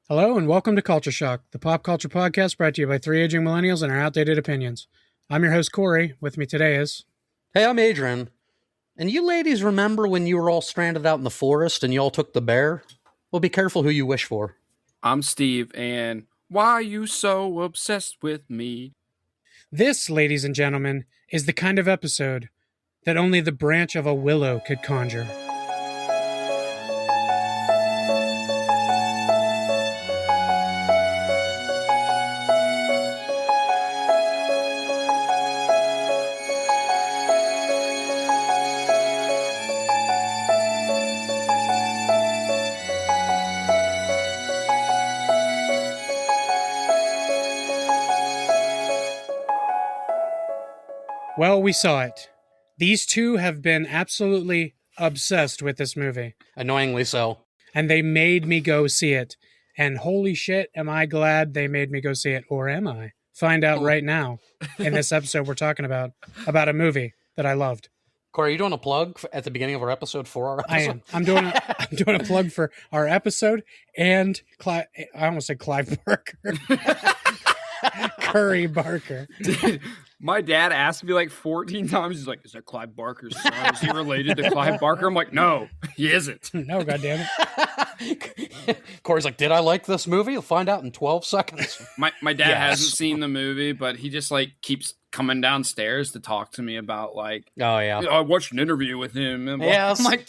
Hello and welcome to Culture Shock, the pop culture podcast brought to you by three aging millennials and our outdated opinions. I'm your host, Corey. With me today is... Hey, I'm Adrian. And you ladies remember when you were all stranded out in the forest and you all took the bear? Well, be careful who you wish for. I'm Steve, and why are you so obsessed with me? This, ladies and gentlemen, is the kind of episode that only the branch of a willow could conjure. Well, we saw it. These two have been absolutely obsessed with this movie. Annoyingly so. And they made me go see it. And holy shit, am I glad they made me go see it, or am I? Find out right now in this episode we're talking about a movie that I loved. Corey, are you doing a plug at the beginning of our episode for our episode? I am. I'm doing a plug for our episode and I almost said Clive Barker. Curry Barker. Dude, my dad asked me like 14 times. He's like, "Is that Clive Barker's son? Is he related to Clive Barker?" I'm like, "No, he isn't." No, goddammit. Corey's like, "Did I like this movie? You'll find out in 12 seconds." My dad hasn't seen the movie, but he just like keeps coming downstairs to talk to me about like, oh yeah, I watched an interview with him. And yes. I'm like,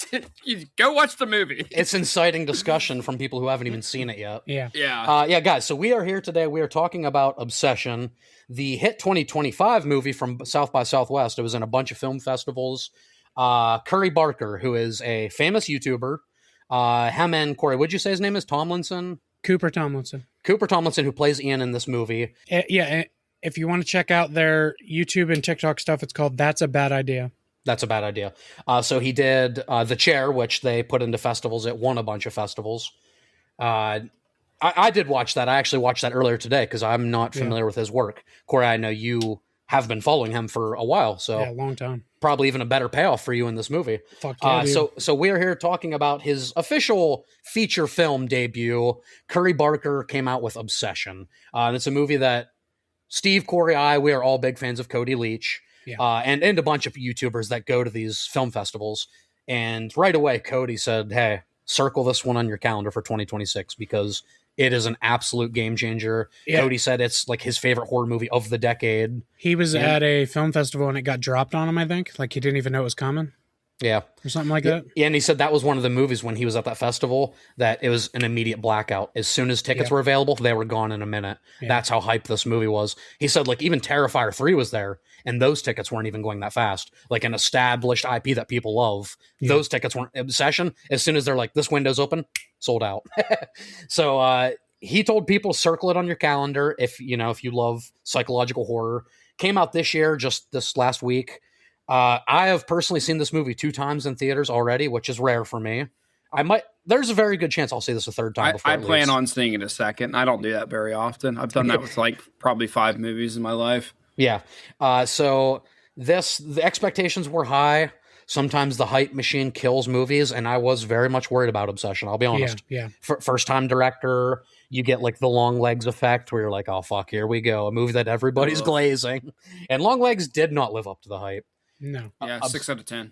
go watch the movie. It's inciting discussion from people who haven't even seen it yet. Yeah. Yeah. Guys, so we are here today. We are talking about Obsession, the hit 2025 movie from South by Southwest. It was in a bunch of film festivals. Curry Barker, who is a famous YouTuber. Him and Corey, would you say his name is Tomlinson? Cooper Tomlinson, who plays Ian in this movie. Yeah. If you want to check out their YouTube and TikTok stuff, it's called That's a Bad Idea. That's a bad idea. So he did The Chair, which they put into festivals. It won a bunch of festivals. I did watch that. I actually watched that earlier today because I'm not familiar with his work. Corey, I know you have been following him for a while, so yeah, a long time. Probably even a better payoff for you in this movie. Fuck yeah, dude. So we're here talking about his official feature film debut. Curry Barker came out with Obsession. And it's a movie that Steve, Corey, we are all big fans of Cody Leach. Yeah. And a bunch of YouTubers that go to these film festivals. And right away, Cody said, "Hey, circle this one on your calendar for 2026 because it is an absolute game changer." Yeah. Cody said it's like his favorite horror movie of the decade. He was at a film festival and it got dropped on him, I think. Like he didn't even know it was coming. Yeah. Or something like that. Yeah, and he said that was one of the movies when he was at that festival that it was an immediate blackout. As soon as tickets were available, they were gone in a minute. Yeah. That's how hyped this movie was. He said like even Terrifier 3 was there and those tickets weren't even going that fast. Like an established IP that people love. Yeah. Those tickets weren't. Obsession, as soon as they're like, this window's open, sold out. So he told people to circle it on your calendar if you love psychological horror. Came out this year, just this last week. I have personally seen this movie 2 times in theaters already, which is rare for me. There's a very good chance I'll see this a third time before I plan on seeing it a second. I don't do that very often. I've done that with like probably 5 movies in my life. Yeah. So the expectations were high. Sometimes the hype machine kills movies, and I was very much worried about Obsession. I'll be honest. Yeah. First time director, you get like the Long Legs effect where you're like, oh fuck, here we go. A movie that everybody's glazing. And Long Legs did not live up to the hype. No. Yeah, 6 out of 10.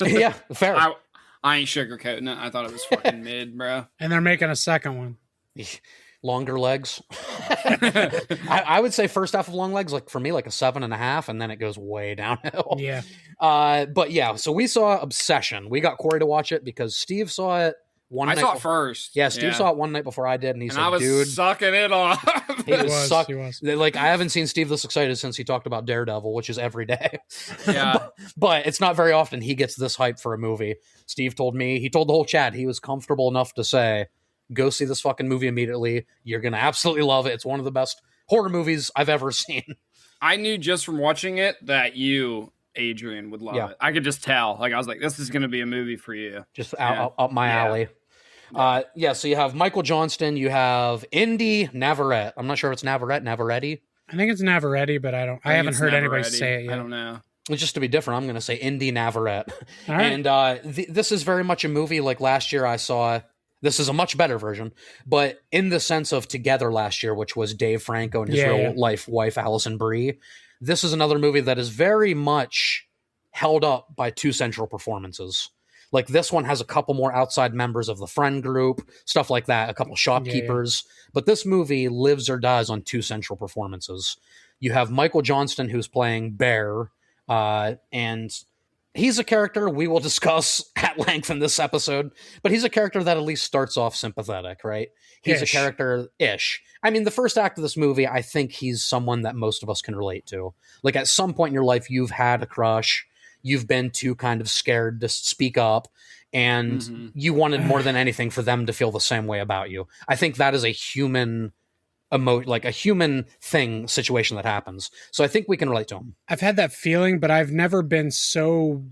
Yeah, fair. I ain't sugarcoating it. I thought it was fucking mid, bro. And they're making a second one. Longer Legs. I would say first half of Long Legs, like for me, like a 7.5, and then it goes way downhill. Yeah. But yeah, so we saw Obsession. We got Corey to watch it because Steve saw it one night. I saw it first. Yeah, Steve saw it one night before I did, and he said, I was dude, sucking it off. He was. Like, I haven't seen Steve this excited since he talked about Daredevil, which is every day. Yeah. but it's not very often he gets this hype for a movie. Steve told the whole chat he was comfortable enough to say, go see this fucking movie immediately. You're going to absolutely love it. It's one of the best horror movies I've ever seen. I knew just from watching it that you, Adrian, would love it. I could just tell. Like, I was like, this is going to be a movie for you. Just up my alley. So you have Michael Johnston, you have Indy Navarrete. I'm not sure if it's Navarrete. I think it's Navarrete, but I haven't heard anybody say it yet. I don't know. Just to be different, I'm going to say Indy Navarrete. All right. And this is very much a movie like last year I saw This is a much better version, but in the sense of Together last year, which was Dave Franco and his real life wife, Alison Brie, this is another movie that is very much held up by two central performances. Like this one has a couple more outside members of the friend group, stuff like that, a couple shopkeepers. But this movie lives or dies on two central performances. You have Michael Johnston, who's playing Bear, and he's a character we will discuss at length in this episode, but he's a character that at least starts off sympathetic, right? He's a character-ish. I mean, the first act of this movie, I think he's someone that most of us can relate to. Like at some point in your life, you've had a crush, you've been too kind of scared to speak up, and you wanted more than anything for them to feel the same way about you. I think that is a human like a human thing situation that happens. So I think we can relate to him. I've had that feeling, but I've never been so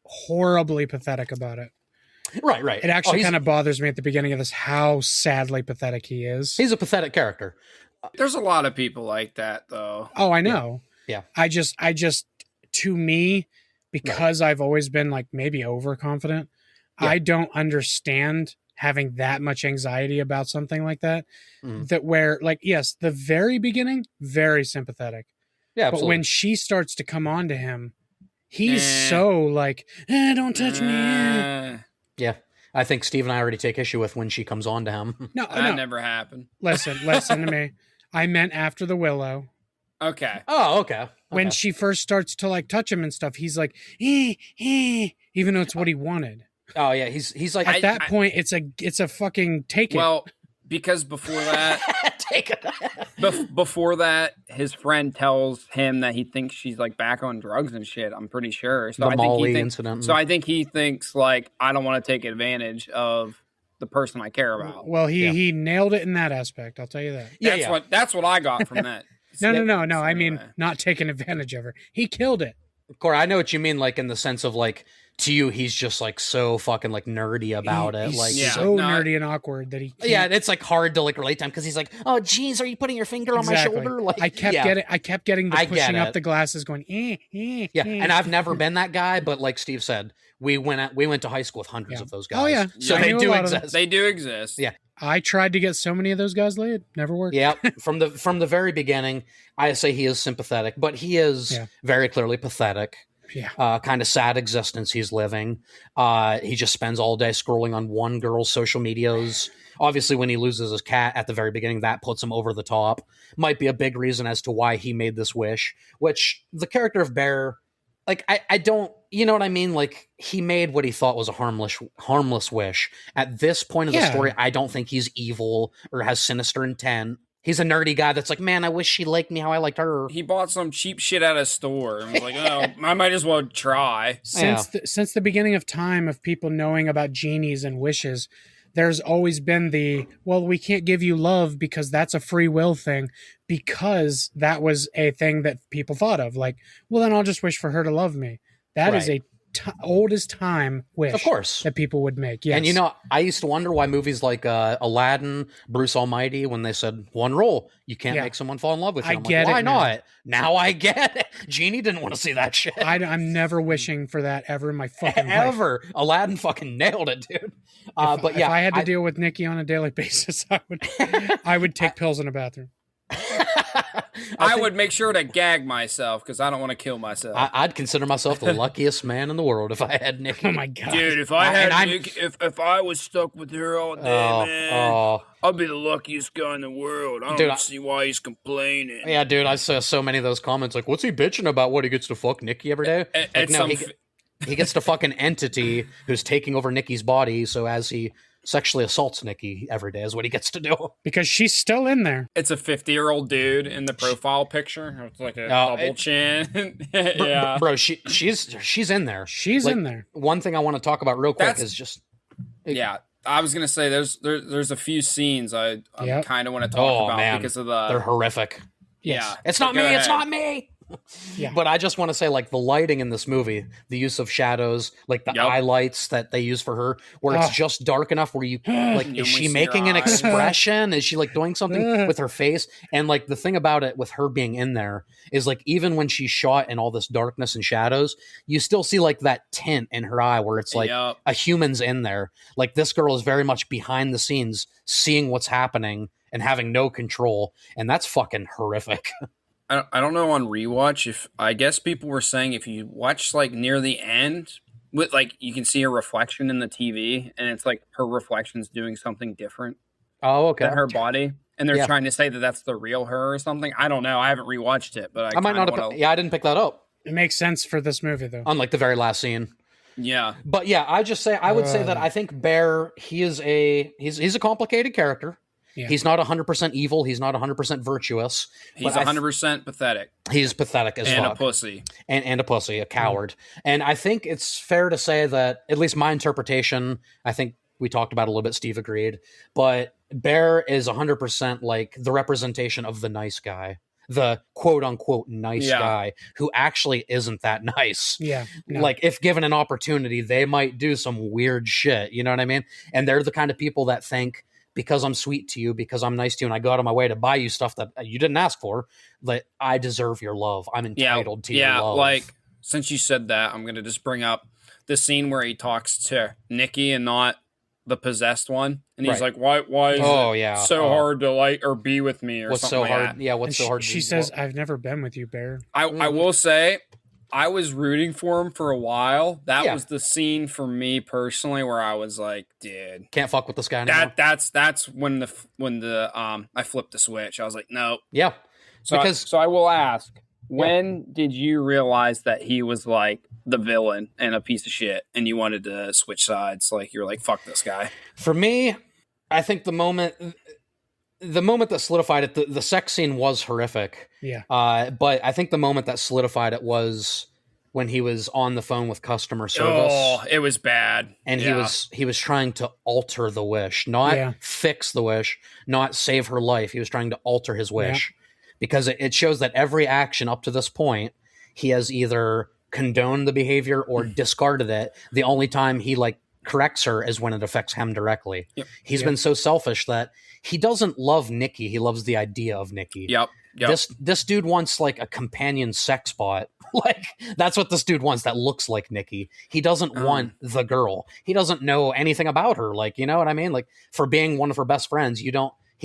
horribly pathetic about it. Right. It actually kind of bothers me at the beginning of this how sadly pathetic he is. He's a pathetic character. There's a lot of people like that, though. Oh, I know. Yeah. I just, to me, because I've always been like maybe overconfident, I don't understand having that much anxiety about something like that. That where, like, yes, the very beginning, very sympathetic. Yeah, absolutely. But when she starts to come on to him, he's so like, don't touch me. Yeah. I think Steve and I already take issue with when she comes on to him. No, that never happened. Listen to me. I meant after the Willow. Okay. Oh, okay. When she first starts to like touch him and stuff, he's like, even though it's what he wanted. Oh yeah, he's like at that point, it's a fucking take it. Well, because before that, take it. Before that, his friend tells him that he thinks she's like back on drugs and shit. I'm pretty sure. So I think incident. So I think he thinks like I don't want to take advantage of the person I care about. Well, he nailed it in that aspect. I'll tell you that. That's what I got from that. No. I mean, not taking advantage of her. He killed it. Corey, I know what you mean. Like in the sense of like, to you, he's just like so fucking like nerdy about it. He's like so nerdy and awkward that he can't. Yeah, it's like hard to like relate to him because he's like, oh geez, are you putting your finger on my shoulder? Like I kept getting the pushing up the glasses going and I've never been that guy, but like Steve said, we went to high school with hundreds of those guys. Oh yeah. So they do exist. They do exist. Yeah. I tried to get so many of those guys laid. Never worked. Yeah. From the very beginning, I say he is sympathetic, but he is very clearly pathetic. Yeah. Kind of sad existence he's living. He just spends all day scrolling on one girl's social medias. Obviously, when he loses his cat at the very beginning, that puts him over the top. Might be a big reason as to why he made this wish, which the character of Bear, like, I don't, you know what I mean? Like, he made what he thought was a harmless wish. At this point of the story, I don't think he's evil or has sinister intent. He's a nerdy guy that's like, man, I wish she liked me how I liked her. He bought some cheap shit at a store and was like, oh, I might as well try. Since the beginning of time of people knowing about genies and wishes, there's always been we can't give you love because that's a free will thing, because that was a thing that people thought of. Like, well, then I'll just wish for her to love me. That is a oldest time wish, of course, that people would make. Yes. And you know, I used to wonder why movies like Aladdin, Bruce Almighty, when they said one rule, you can't make someone fall in love with you. Why not? Now I get it. Genie didn't want to see that shit. I'm never wishing for that ever in my fucking life. Aladdin fucking nailed it, dude. If I had to deal with Nikki on a daily basis, I would take pills in a bathroom. I would make sure to gag myself because I don't want to kill myself. I'd consider myself the luckiest man in the world if I had Nikki. Oh my god, dude! If I had Nikki, if I was stuck with her all day, man, I'd be the luckiest guy in the world. I don't see why he's complaining. Yeah, dude, I saw so many of those comments. Like, what's he bitching about? What, he gets to fuck Nikki every day? He gets to fuck an entity who's taking over Nikki's body. So as he sexually assaults Nikki every day is what he gets to do. Because she's still in there. It's a 50-year-old dude in the profile picture. It's like a double chin. Yeah. Bro, she's in there. She's in there. One thing I want to talk about real quick is just... Yeah. I was going to say there's a few scenes I kind of want to talk about because of the... They're horrific. Yeah. It's not me. It's not me. Yeah. But I just want to say, like, the lighting in this movie, the use of shadows, like the highlights that they use for her, where it's just dark enough where you, like, is she making an expression? Is she, like, doing something with her face? And, like, the thing about it with her being in there is, like, even when she's shot in all this darkness and shadows, you still see, like, that tint in her eye where it's like a human's in there. Like, this girl is very much behind the scenes, seeing what's happening and having no control. And that's fucking horrific. I don't know on rewatch if I guess people were saying if you watch like near the end with like you can see a reflection in the TV and it's like her reflection's doing something different. Oh, okay. Than her body, and they're trying to say that that's the real her or something. I don't know. I haven't rewatched it, but I might not have. I didn't pick that up. It makes sense for this movie though. Unlike the very last scene. Yeah, but yeah, I would say that I think Bear. He's a complicated character. Yeah. He's not 100% evil. He's not 100% virtuous. He's 100% pathetic. He's pathetic as fuck. And a pussy. And a pussy, a coward. And I think it's fair to say that, at least my interpretation, I think we talked about it a little bit, Steve agreed, but Bear is 100% like the representation of the nice guy. The quote-unquote nice guy who actually isn't that nice. Yeah. No. Like, if given an opportunity, they might do some weird shit. You know what I mean? And they're the kind of people that think, because I'm sweet to you, because I'm nice to you, and I go out of my way to buy you stuff that you didn't ask for, that I deserve your love. I'm entitled to your love. Yeah, like, since you said that, I'm going to just bring up the scene where he talks to Nikki and not the possessed one. And he's like, why is it so hard to like or be with me or what's something so like hard? that? Yeah, what's so hard? She says, I've never been with you, Bear. I will say, I was rooting for him for a while. That was the scene for me personally where I was like, dude, can't fuck with this guy anymore. That's when the I flipped the switch. I was like, no. Yeah. So I will ask, when did you realize that he was like the villain and a piece of shit and you wanted to switch sides? Like you're like, fuck this guy. For me, I think the moment that solidified it, the sex scene was horrific. Yeah. But I think the moment that solidified it was when he was on the phone with customer service. Oh, it was bad. And he was trying to alter the wish, not fix the wish, not save her life. He was trying to alter his wish because it shows that every action up to this point, he has either condoned the behavior or discarded it. The only time he like corrects her is when it affects him directly. Yep. He's been so selfish that he doesn't love Nikki. He loves the idea of Nikki. Yep. This dude wants like a companion sex bot. Like that's what this dude wants that looks like Nikki. He doesn't want the girl. He doesn't know anything about her. Like, you know what I mean? Like for being one of her best friends, he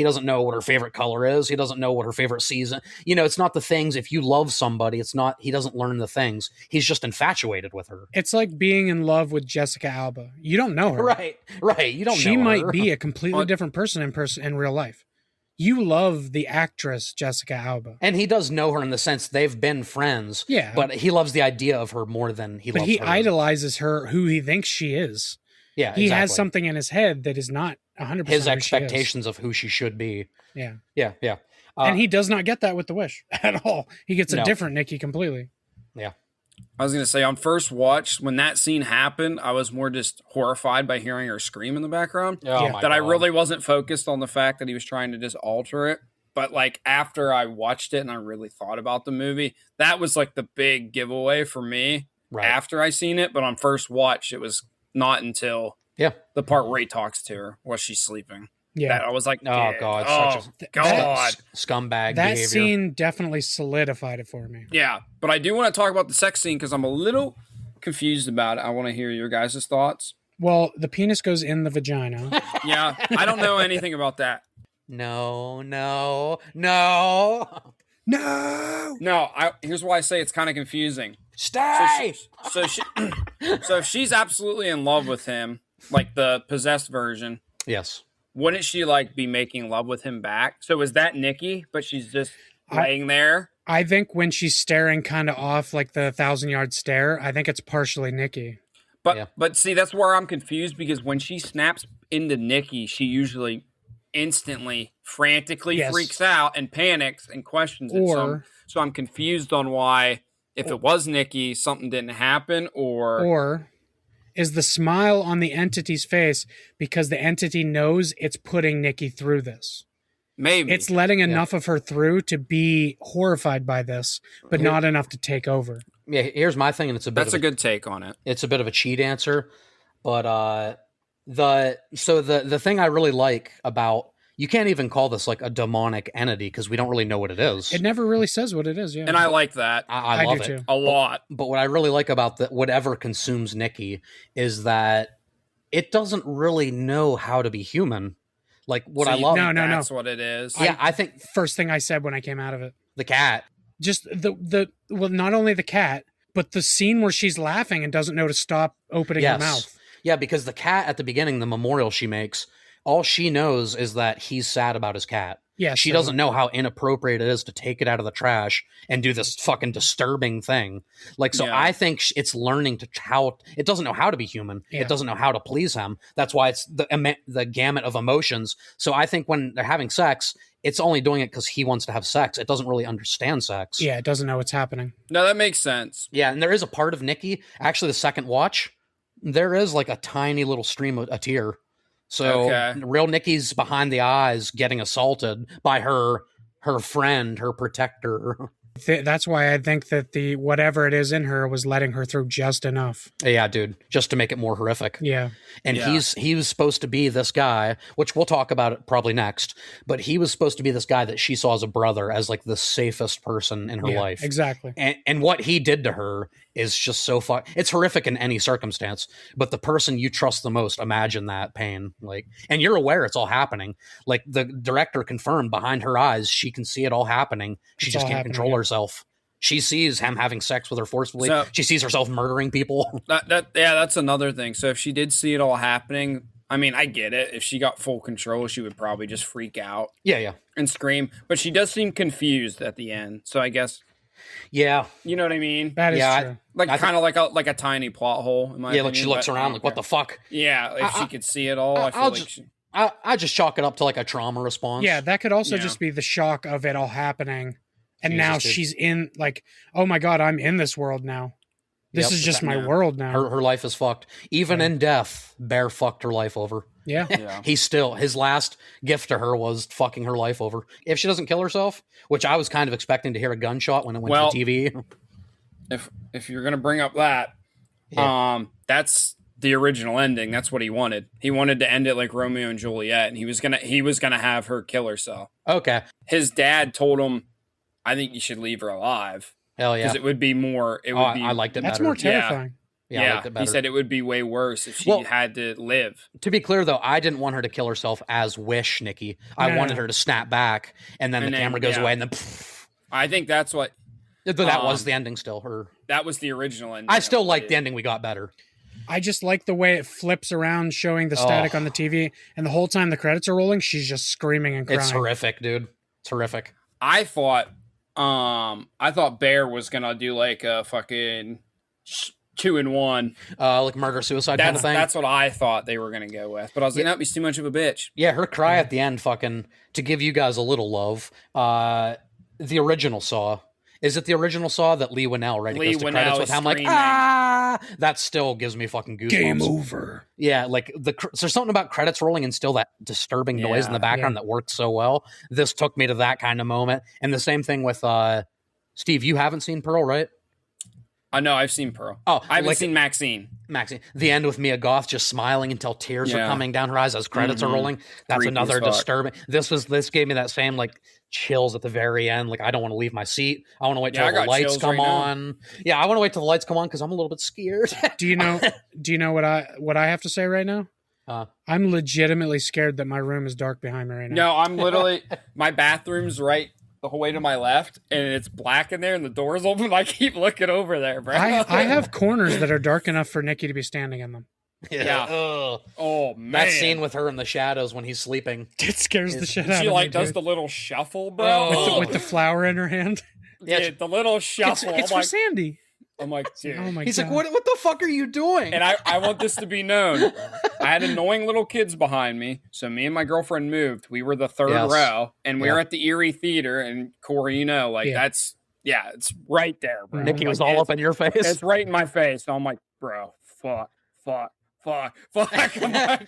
doesn't know what her favorite color is. He doesn't know what her favorite season. You know, it's not the things. If you love somebody, he doesn't learn the things. He's just infatuated with her. It's like being in love with Jessica Alba. You don't know her. Right. You don't know her. She might be a completely different person in real life. You love the actress Jessica Alba. And he does know her in the sense they've been friends. Yeah. But he loves the idea of her more than he loves her. But he idolizes her, who he thinks she is. Yeah, he has something in his head that is not 100% his expectations of who she should be. Yeah. And he does not get that with the wish at all. He gets a different Nikki completely. Yeah. I was going to say, on first watch, when that scene happened, I was more just horrified by hearing her scream in the background. I really wasn't focused on the fact that he was trying to just alter it. But like after I watched it and I really thought about the movie, that was like the big giveaway for me after I seen it. But on first watch, it was not until the part where he talks to her while she's sleeping. Yeah, that I was like, oh god, such a scumbag. That behavior. Scene definitely solidified it for me. Yeah, but I do want to talk about the sex scene because I'm a little confused about it. I want to hear your guys' thoughts. Well, the penis goes in the vagina. Yeah, I don't know anything about that. No. Here's why I say it's kind of confusing. Stay. So if she's absolutely in love with him, like the possessed version, yes. Wouldn't she like be making love with him back? So is that Nikki, but she's just laying there? I think when she's staring kind of off like the 1,000-yard stare, I think it's partially Nikki. But see, that's where I'm confused because when she snaps into Nikki, she usually instantly, frantically freaks out and panics and questions it. So I'm confused on why, if it was Nikki, something didn't happen, or is the smile on the entity's face because the entity knows it's putting Nikki through this. Maybe. It's letting enough of her through to be horrified by this, but not enough to take over. Yeah, here's my thing, and it's a bit That's a good take on it. It's a bit of a cheat answer, but the thing I really like about, you can't even call this like a demonic entity because we don't really know what it is. It never really says what it is, yeah. And I like that. I love it too. A lot. But what I really like about whatever consumes Nikki is that it doesn't really know how to be human. Like what I love. No. That's what it is. Yeah, I think first thing I said when I came out of it. The cat. Just not only the cat, but the scene where she's laughing and doesn't know to stop opening her mouth. Yeah, because the cat at the beginning, the memorial she makes, all she knows is that he's sad about his cat. Yeah, she doesn't know how inappropriate it is to take it out of the trash and do this fucking disturbing thing. Like, so I think it's learning it doesn't know how to be human. Yeah. It doesn't know how to please him. That's why it's the gamut of emotions. So I think when they're having sex, it's only doing it because he wants to have sex. It doesn't really understand sex. Yeah, it doesn't know what's happening. No, that makes sense. Yeah, and there is a part of Nikki, actually the second watch, there is like a tiny little stream of a tear. So real Nikki's behind the eyes getting assaulted by her friend, her protector. That's why I think that the whatever it is in her was letting her through just enough. Yeah, dude, just to make it more horrific. Yeah. And he was supposed to be this guy, which we'll talk about it probably next, but he was supposed to be this guy that she saw as a brother, as like the safest person in her life. Exactly. And what he did to her is just so far, it's horrific in any circumstance, but the person you trust the most, imagine that pain. Like, and you're aware it's all happening. Like the director confirmed behind her eyes, she can see it all happening. She just can't control herself. She sees him having sex with her forcefully. So, she sees herself murdering people. That's another thing. So if she did see it all happening, I mean, I get it. If she got full control, she would probably just freak out. Yeah. And scream. But she does seem confused at the end. So I guess. Yeah. You know what I mean? That is true. Like kind of like a tiny plot hole. In my opinion, like she looks around like, what the fuck? Yeah. If she could see it all, I just chalk it up to like a trauma response. Yeah, that could also just be the shock of it all happening. And now she's in like, oh my God, I'm in this world now. This is just my world now. Her life is fucked. Even in death, Bear fucked her life over. Yeah. His last gift to her was fucking her life over. If she doesn't kill herself, which I was kind of expecting to hear a gunshot when it went to TV. If you're going to bring up that, that's the original ending. That's what he wanted. He wanted to end it like Romeo and Juliet, and he was gonna have her kill herself. Okay. His dad told him, I think you should leave her alive. Hell yeah. Because it would be more... I liked it That's better. More terrifying. Yeah, I liked it better. He said it would be way worse if she had to live. To be clear, though, I didn't want her to kill herself as Wish, Nikki. I wanted her to snap back, and then the camera goes away, and then... I think that's what... That was the ending still. That was the original ending. I still like the ending we got better. I just like the way it flips around, showing the static on the TV, and the whole time the credits are rolling, she's just screaming and crying. It's horrific, dude. It's horrific. I thought Bear was gonna do like a fucking 2-in-1, like murder-suicide kind of thing. That's what I thought they were gonna go with, but I was like, nope, he's too much of a bitch. Yeah, her cry at the end, fucking, to give you guys a little love. The original Saw. Is it the original Saw that Lee Winnell goes to credits with? I'm like, that still gives me fucking goosebumps. Game over. Yeah, like there's something about credits rolling and still that disturbing noise in the background that worked so well. This took me to that kind of moment. And the same thing with Steve. You haven't seen Pearl, right? No, I've seen Pearl. Oh, I haven't seen Maxine. The end with Mia Goth just smiling until tears are coming down her eyes as credits are rolling. That's creepy another disturbing. This gave me that same like chills at the very end. Like, I don't want to leave my seat. I want to wait till the lights come on. Yeah, I want to wait till the lights come on because I'm a little bit scared. Do you know what I have to say right now? I'm legitimately scared that my room is dark behind me right now. No, I'm literally my bathroom's right the whole way to my left, and it's black in there, and the door's open. I keep looking over there, bro. I have corners that are dark enough for Nikki to be standing in them. Yeah. Oh man, that scene with her in the shadows when he's sleeping, it scares the shit out of me. She like does the little shuffle, bro, with the flower in her hand. Yeah, the little shuffle. It's for Sandy. I'm like, dude. Oh my He's God. like, what the fuck are you doing? And I want this to be known. I had annoying little kids behind me, so me and my girlfriend moved. We were the third row, and we were at the Erie Theater. And Corey, that's it's right there, bro. Nikki was all up in your face. It's right in my face. So I'm like, bro, fuck. I'm like,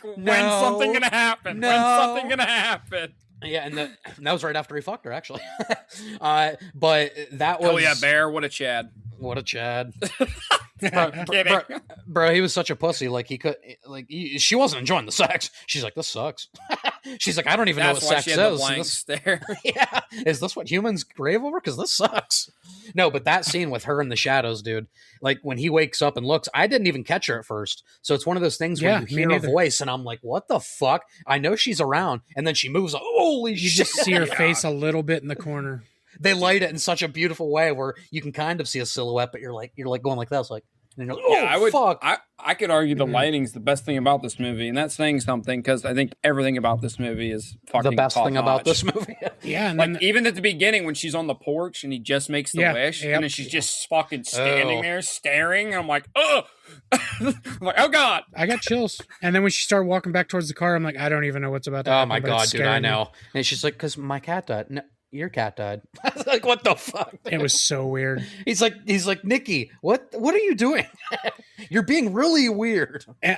when's something gonna happen? When's something gonna happen? Yeah, and that was right after he fucked her, actually. But that was... Oh, yeah, Bear. What a Chad. What a Chad. Kidding. Bro, he was such a pussy. Like, she wasn't enjoying the sex. She's like, this sucks. She's like, I don't even know what sex is. Yeah. Is this what humans crave over? Because this sucks. No, but that scene with her in the shadows, dude, like when he wakes up and looks, I didn't even catch her at first. So it's one of those things where you hear a voice and I'm like, what the fuck? I know she's around. And then she moves. Holy shit. You just see her face a little bit in the corner. They light it in such a beautiful way where you can kind of see a silhouette, but you're like going like this, like, and you're like, oh, fuck. I could argue the lighting's the best thing about this movie, and that's saying something because I think everything about this movie is fucking the best thing top-notch. about this movie. Yeah, and like even at the beginning when she's on the porch and he just makes the wish, and then she's just fucking standing there staring, and I'm like, oh, I'm like, oh god, I got chills. And then when she started walking back towards the car, I'm like, I don't even know what's about to happen. Oh my god, dude, I know. And she's like, because my cat died. No, your cat died. I was like, what the fuck? It was so weird. He's like, Nikki, what are you doing? You're being really weird. And,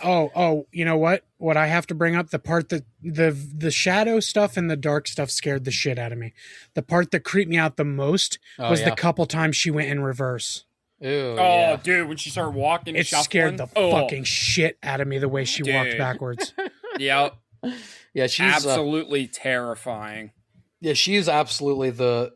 you know what? What I have to bring up, the part that the shadow stuff and the dark stuff scared the shit out of me. The part that creeped me out the most was the couple times she went in reverse. Ew, dude, when she started walking, it scared the fucking shit out of me the way she walked backwards. Yeah, she's absolutely terrifying. Yeah, she is absolutely the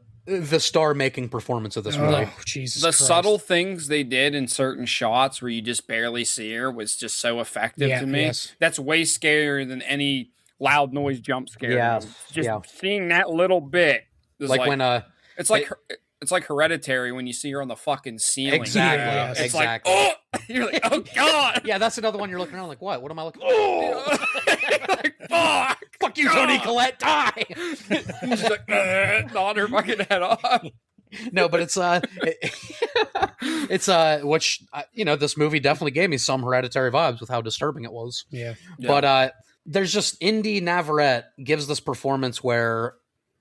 star-making performance of this movie. Oh, Jesus the Christ. subtle things they did in certain shots where you just barely see her was just so effective to me. Yes. That's way scarier than any loud noise jump scare. Yeah, just seeing that little bit is like when it's like Hereditary when you see her on the fucking ceiling. Exactly. It's like, oh, you're like, oh god. Yeah, that's another one you're looking around like, what? What am I looking? Oh, like, fuck you, Toni Collette, die. She's like, nod her fucking head off. No, but it's which this movie definitely gave me some Hereditary vibes with how disturbing it was. Yeah. But there's just Indy Navarrete gives this performance where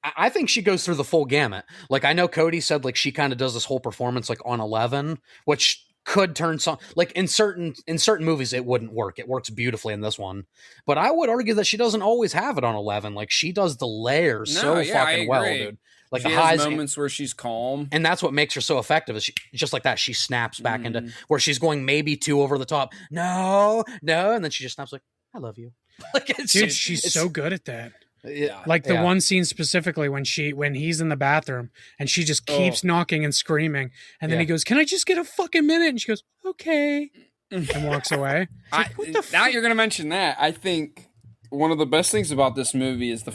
I think she goes through the full gamut. Like, I know Cody said like she kind of does this whole performance like on 11, which could turn some, like in certain movies it wouldn't work. It works beautifully in this one, but I would argue that she doesn't always have it on 11. Like, she does the layers fucking well, dude. Like, she has moments where she's calm, and that's what makes her so effective. Is she, just like that, she snaps back into where she's going maybe too over the top. No, and then she just snaps like, "I love you." Like, dude, she's so good at that. Yeah, like the one scene specifically when he's in the bathroom and she just keeps knocking and screaming, and then he goes, "Can I just get a fucking minute?" And she goes, "Okay," and walks away. Like, what the now you're gonna mention that. I think one of the best things about this movie is the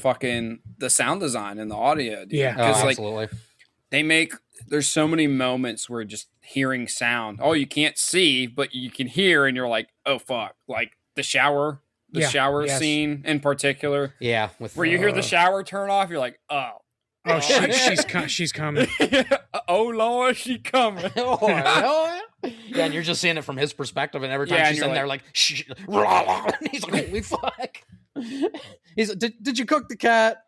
sound design and the audio. Dude. Yeah, absolutely. There's so many moments where just hearing sound. Oh, you can't see, but you can hear, and you're like, oh fuck, like the shower. The shower scene in particular. Yeah. Where you hear the shower turn off, you're like, oh. Oh, she's coming. Oh, Lord, she's coming. Yeah, and you're just seeing it from his perspective, and every time she's in there, like, shh, and he's like, holy fuck. He's like, did you cook the cat?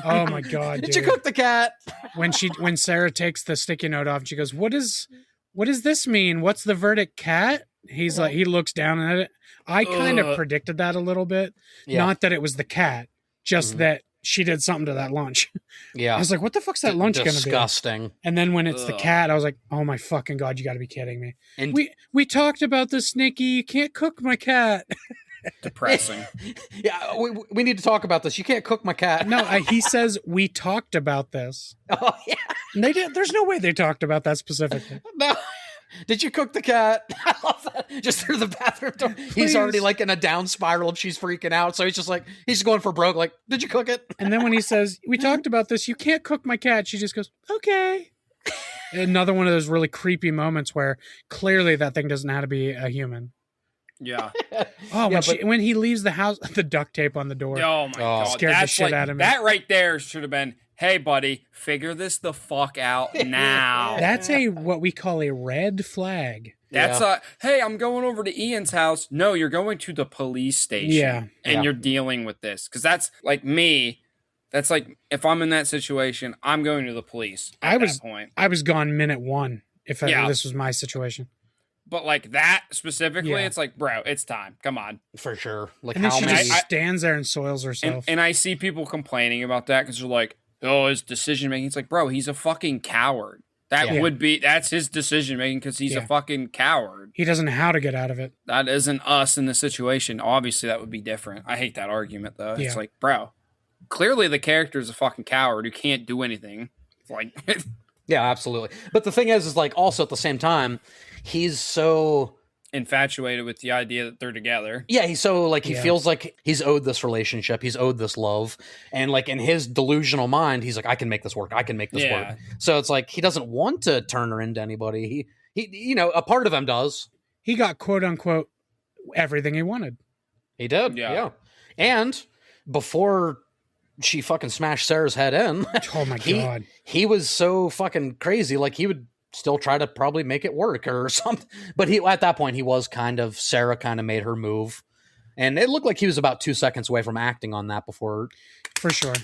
Oh, my God, Did you cook the cat? When Sarah takes the sticky note off, she goes, what does this mean? What's the verdict, cat? He's like, he looks down at it. I kind of predicted that a little bit. Yeah. Not that it was the cat, just that she did something to that lunch. Yeah. I was like, what the fuck's that lunch going to be? Disgusting. And then when it's the cat, I was like, oh my fucking God, you got to be kidding me. And we talked about this, Nikki. You can't cook my cat. Depressing. Yeah, we need to talk about this. You can't cook my cat. No, he says we talked about this. Oh, yeah. And they did. There's no way they talked about that specifically. No. Did you cook the cat? I love that. Just through the bathroom door. Please. He's already like in a down spiral and she's freaking out. So he's going for broke. Like, did you cook it? And then when he says, we talked about this, you can't cook my cat. She just goes, okay. Another one of those really creepy moments where clearly that thing doesn't know how to be a human. Yeah. Oh, when he leaves the house, the duct tape on the door. Oh my God. Scared the shit out of me. That right there should have been, hey, buddy, figure this the fuck out now. That's what we call a red flag. That's hey, I'm going over to Ian's house. No, you're going to the police station. Yeah. And you're dealing with this. Because that's like me. That's like, if I'm in that situation, I'm going to the police at that point. I was gone minute one if this was my situation. But like that specifically, it's like, bro, it's time. Come on. For sure. Like, and then how she many... just stands there and soils herself. And I see people complaining about that because they're like, oh, his decision making. It's like, bro, he's a fucking coward. That's his decision making because he's a fucking coward. He doesn't know how to get out of it. That isn't us in the situation. Obviously, that would be different. I hate that argument, though. It's like, bro, clearly the character is a fucking coward who can't do anything. Like, yeah, absolutely. But the thing is like, also at the same time, he's so infatuated with the idea that they're together. Yeah, he's so like, he feels like he's owed this relationship, he's owed this love, and like in his delusional mind, he's like, I can make this work. I can make this work. So it's like he doesn't want to turn her into anybody. He you know, a part of him does. He got quote unquote everything he wanted. He did. Yeah. And before she fucking smashed Sarah's head in, oh my god, he was so fucking crazy. Like he would still try to probably make it work or something. But he, at that point, he was Sarah kind of made her move. And it looked like he was about 2 seconds away from acting on that before. For sure.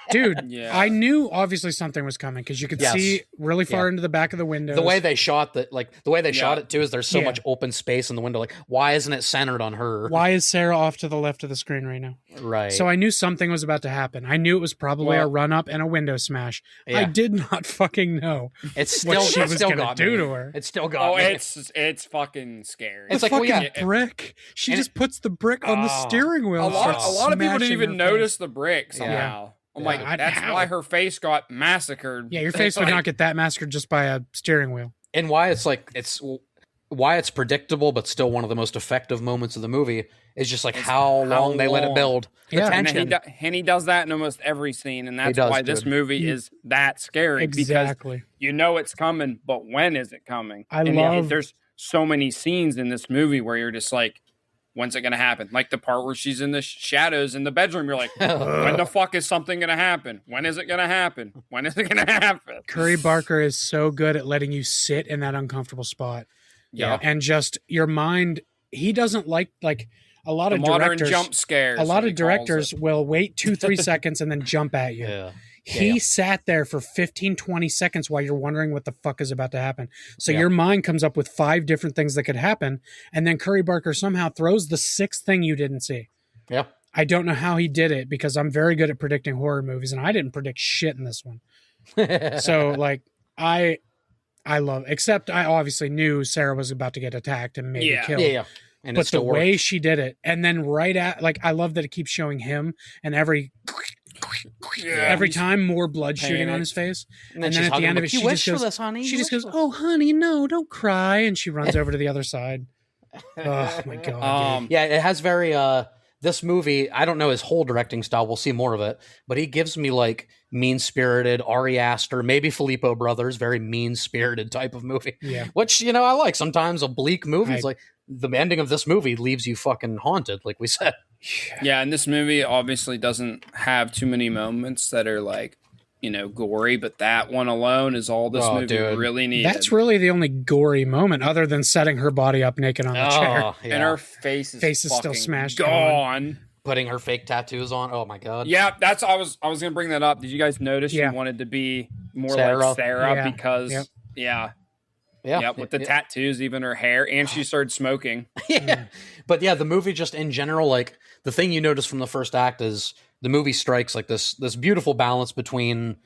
Dude, I knew obviously something was coming because you could see really far into the back of the window. The way they shot shot it too is there's so much open space in the window. Like, why isn't it centered on her? Why is Sarah off to the left of the screen right now? Right. So I knew something was about to happen. I knew it was probably a run up and a window smash. I did not fucking know what she was going to do to her. It still got me. It's fucking scary. It's like fucking brick. She just puts the brick on the steering wheel. A lot of people didn't even notice the brick somehow. I'm like, that's why her face got massacred. Yeah, your face would not get that massacred just by a steering wheel. And why it's predictable, but still one of the most effective moments of the movie is just like how long they let it build. The tension. And he does that in almost every scene, and that's why this movie is that scary. Exactly. Because you know it's coming, but when is it coming? There's so many scenes in this movie where you're just like, when's it going to happen? Like the part where she's in the shadows in the bedroom. You're like, when the fuck is something going to happen? When is it going to happen? When is it going to happen? Curry Barker is so good at letting you sit in that uncomfortable spot. Yeah. And just your mind, he doesn't like a lot of modern directors. Jump scares. A lot of directors will wait 2-3 seconds and then jump at you. Yeah. He sat there for 15-20 seconds while you're wondering what the fuck is about to happen. So your mind comes up with 5 different things that could happen, and then Curry Barker somehow throws the 6th thing you didn't see. Yeah. I don't know how he did it because I'm very good at predicting horror movies, and I didn't predict shit in this one. So like I love, except I obviously knew Sarah was about to get attacked and maybe killed. Yeah. And but the way she did it, and then I love that it keeps showing him, and every time more blood shooting on his face, and then at the end of it, she just goes, "Oh, honey, no, don't cry," and she runs over to the other side. Oh my god! Yeah, it has very this movie. I don't know his whole directing style. We'll see more of it, but he gives me like mean-spirited Ari Aster, maybe Filippo Brothers, very mean-spirited type of movie. Yeah, which I like. Sometimes a bleak movie is like the ending of this movie leaves you fucking haunted, like we said. Yeah, and this movie obviously doesn't have too many moments that are like, gory, but that one alone is all this movie really needed. That's really the only gory moment, other than setting her body up naked on the chair. Yeah. And her face is still smashed. Gone. Putting her fake tattoos on. Oh my god. Yeah, I was gonna bring that up. Did you guys notice she wanted to be more like Sarah because with the tattoos, even her hair, and she started smoking. But the movie just in general, like the thing you notice from the first act is the movie strikes like this beautiful balance between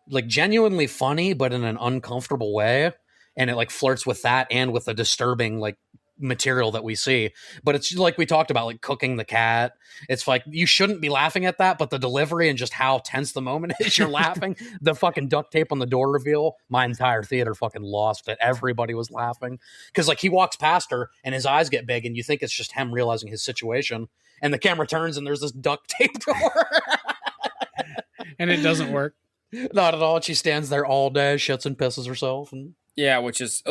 like genuinely funny but in an uncomfortable way, and it like flirts with that and with the disturbing like material that we see. But it's like we talked about, like cooking the cat. It's like you shouldn't be laughing at that, but the delivery and just how tense the moment is, you're laughing. The fucking duct tape on the door reveal, my entire theater fucking lost it. Everybody was laughing because like he walks past her and his eyes get big and you think it's just him realizing his situation, and the camera turns and there's this duct tape door and it doesn't work. Not at all. She stands there all day, shits and pisses herself. And yeah, which is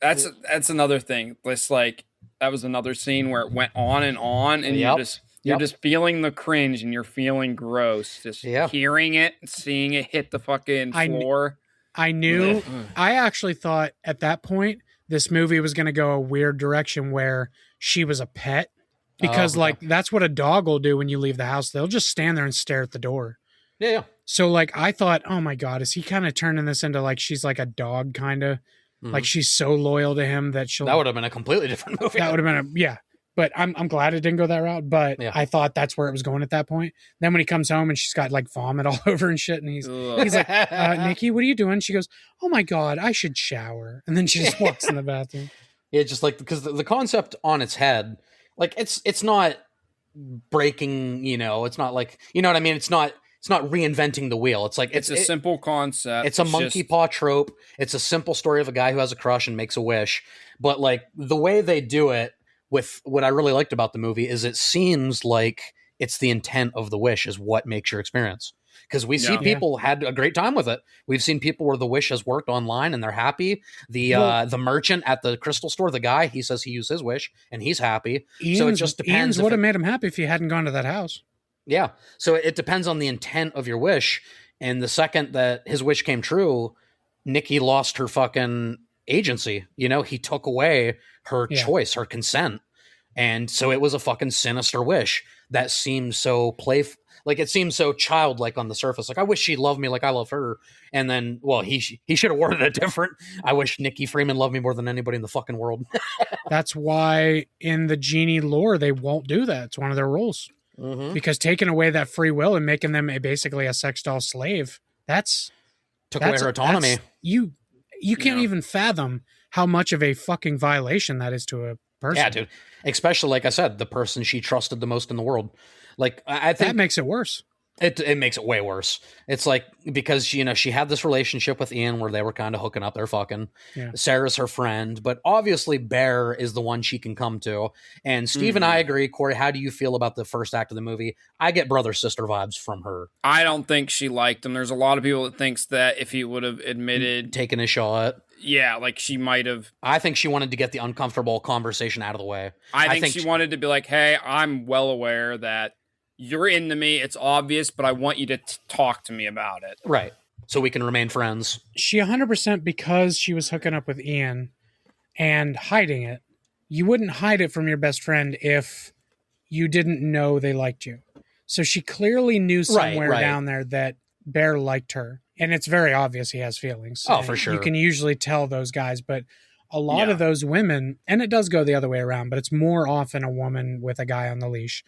that's another thing. It's like that was another scene where it went on, and you're just feeling the cringe and you're feeling gross, just hearing it, seeing it hit the fucking floor. I knew. I actually thought at that point this movie was going to go a weird direction where she was a pet, because that's what a dog will do when you leave the house. They'll just stand there and stare at the door. Yeah. So like I thought, oh my god, is he kind of turning this into like she's like a dog kind of? Like she's so loyal to him that that would have been a completely different movie. That would have been but I'm glad it didn't go that route. But I thought that's where it was going at that point. Then when he comes home and she's got like vomit all over and shit, and he's like, Nikki, what are you doing? She goes, oh my God, I should shower. And then she just walks in the bathroom. Yeah, just like, because the concept on its head, like it's not breaking, it's not like, you know what I mean? It's not reinventing the wheel. It's like it's a simple concept. It's a monkey paw trope. It's a simple story of a guy who has a crush and makes a wish. But like the way they do it, with what I really liked about the movie is it seems like it's the intent of the wish is what makes your experience. Because we see people had a great time with it. We've seen people where the wish has worked online and they're happy. The merchant at the crystal store, the guy, he says he used his wish and he's happy. So it just depends. Ian's would have made him happy if he hadn't gone to that house. Yeah. So it depends on the intent of your wish. And the second that his wish came true, Nikki lost her fucking agency. He took away her choice, her consent. And so it was a fucking sinister wish that seemed so playful. Like it seems so childlike on the surface. Like I wish she loved me like I love her. And then, well, he should have worded it different. I wish Nikki Freeman loved me more than anybody in the fucking world. That's why in the genie lore, they won't do that. It's one of their rules. Mm-hmm. Because taking away that free will and making them basically a sex doll slave, took away her autonomy. You can't even fathom how much of a fucking violation that is to a person. Yeah, dude. Especially, like I said, the person she trusted the most in the world. Like I think that makes it worse. It makes it way worse. It's like, because she had this relationship with Ian where they were kind of hooking up, they're fucking. Yeah. Sarah's her friend, but obviously Bear is the one she can come to. And Steve and I agree. Corey, how do you feel about the first act of the movie? I get brother sister vibes from her. I don't think she liked him. There's a lot of people that thinks that if he would have admitted taking a shot. Yeah, like she might have. I think she wanted to get the uncomfortable conversation out of the way. I think she wanted to be like, hey, I'm well aware that you're into me. It's obvious, but I want you to talk to me about it. Right. So we can remain friends. She 100%, because she was hooking up with Ian and hiding it. You wouldn't hide it from your best friend if you didn't know they liked you. So she clearly knew somewhere down there that Bear liked her. And it's very obvious he has feelings. Oh, for sure. You can usually tell those guys, but a lot of those women, and it does go the other way around, but it's more often a woman with a guy on the leash.